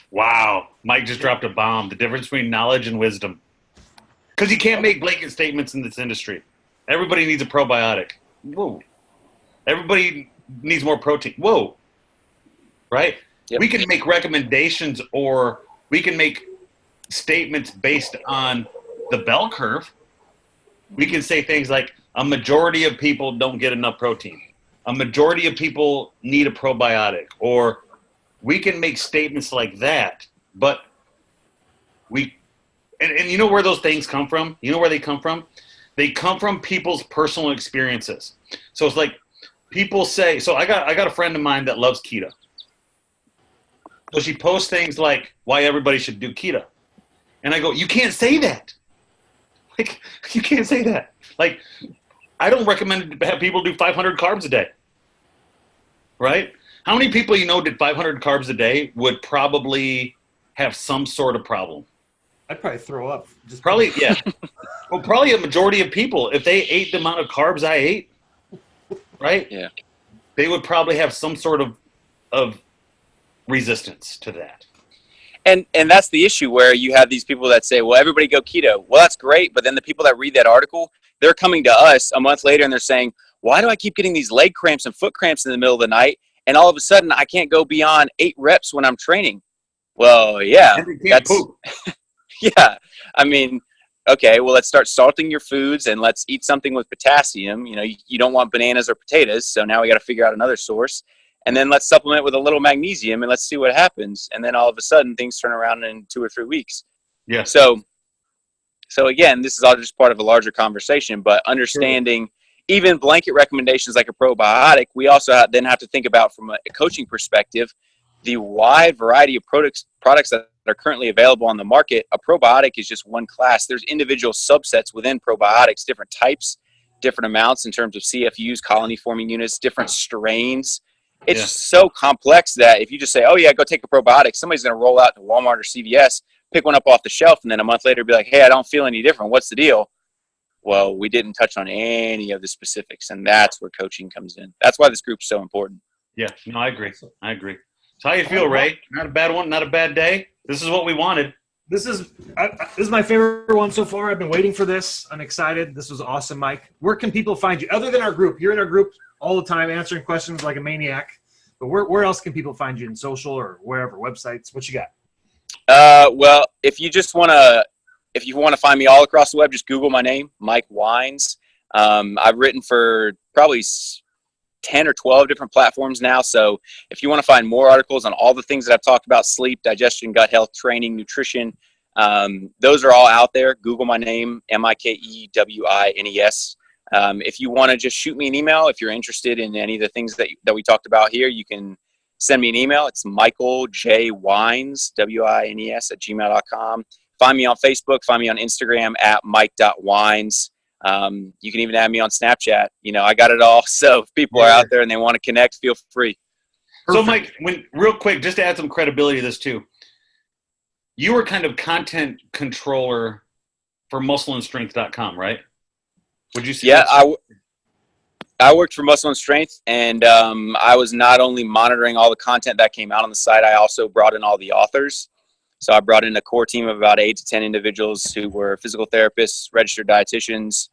Wow. Mike just dropped a bomb. The difference between knowledge and wisdom. Because you can't make blanket statements in this industry. Everybody needs a probiotic. Whoa. Everybody needs more protein. Whoa. Right? Yep. We can make recommendations, or we can make statements based on the bell curve. We can say things like, a majority of people don't get enough protein. A majority of people need a probiotic. Or we can make statements like that, but and you know where those things come from? You know where they come from? They come from people's personal experiences. So it's like people say, so I got a friend of mine that loves keto. So she posts things like why everybody should do keto. And I go, you can't say that. Like, you can't say that. Like, I don't recommend to have people do 500 carbs a day. Right? How many people you know did 500 carbs a day would probably have some sort of problem? I'd probably throw up. Probably, yeah. Well, probably a majority of people, if they ate the amount of carbs I ate, right? Yeah. They would probably have some sort of resistance to that. And that's the issue, where you have these people that say, well, everybody go keto. Well, that's great. But then the people that read that article, they're coming to us a month later and they're saying, why do I keep getting these leg cramps and foot cramps in the middle of the night? And all of a sudden I can't go beyond 8 reps when I'm training. Well, yeah, that's, yeah. I mean, okay, well, let's start salting your foods and let's eat something with potassium. You don't want bananas or potatoes. So now we got to figure out another source. And then let's supplement with a little magnesium and let's see what happens. And then all of a sudden things turn around in 2 or 3 weeks. Yeah. So again, this is all just part of a larger conversation, but understanding even blanket recommendations like a probiotic, we also then have to think about from a coaching perspective, the wide variety of products that are currently available on the market. A probiotic is just one class. There's individual subsets within probiotics, different types, different amounts in terms of CFUs, colony forming units, different strains. It's so complex that if you just say, oh yeah, go take a probiotic, somebody's going to roll out to Walmart or CVS, pick one up off the shelf, and then a month later be like, hey, I don't feel any different. What's the deal? Well, we didn't touch on any of the specifics, and that's where coaching comes in. That's why this group's so important. Yeah, no, I agree. So how you feel, Ray? Not a bad one, not a bad day. This is what we wanted. This is my favorite one so far. I've been waiting for this. I'm excited. This was awesome, Mike. Where can people find you other than our group? You're in our group all the time, answering questions like a maniac. But where else can people find you, in social or wherever, websites? What you got? Well, if you want to find me all across the web, just Google my name, Mike Wines. I've written for probably 10 or 12 different platforms now. So if you want to find more articles on all the things that I've talked about, sleep, digestion, gut health, training, nutrition, those are all out there. Google my name, Mikewines. If you want to just shoot me an email, if you're interested in any of the things that we talked about here, you can send me an email. It's Michael J. Wines, Wines @gmail.com. Find me on Facebook. Find me on Instagram @Mike.Wines. You can even add me on Snapchat. I got it all. So if people are out there and they want to connect, feel free. So Mike, real quick, just to add some credibility to this too, you were kind of content controller for muscleandstrength.com, right? Would you say? Yeah, I worked for Muscle and Strength, and I was not only monitoring all the content that came out on the site, I also brought in all the authors. So I brought in a core team of about 8 to 10 individuals who were physical therapists, registered dietitians,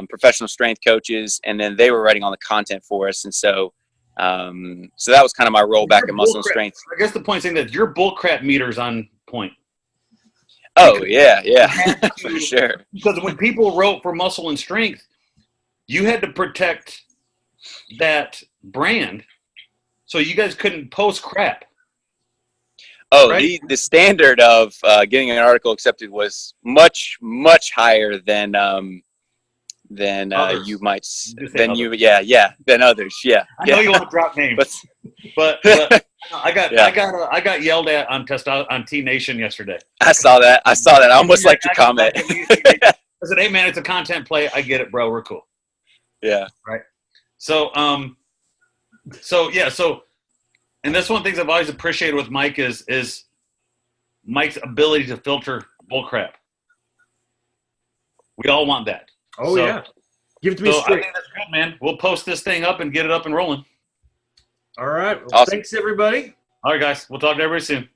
professional strength coaches, and then they were writing all the content for us. And so that was kind of my role back at Muscle and Strength. I guess the point is that your bullcrap meter's on point. Oh, yeah, for sure. Because when people wrote for Muscle and Strength, you had to protect that brand, so you guys couldn't post crap. Oh, right? the standard of getting an article accepted was much, much higher than you might than others. Yeah, I know you want to drop names, but I got yelled at on T Nation yesterday. I saw that. I almost liked your comment. I said, "Hey man, it's a content play. I get it, bro. We're cool." Yeah. Right. So and that's one of the things I've always appreciated with Mike is Mike's ability to filter bullcrap. We all want that. Oh, yeah. Give it to me straight. I think that's good, man. We'll post this thing up and get it up and rolling. All right. Well, awesome. Thanks, everybody. All right, guys. We'll talk to everybody soon.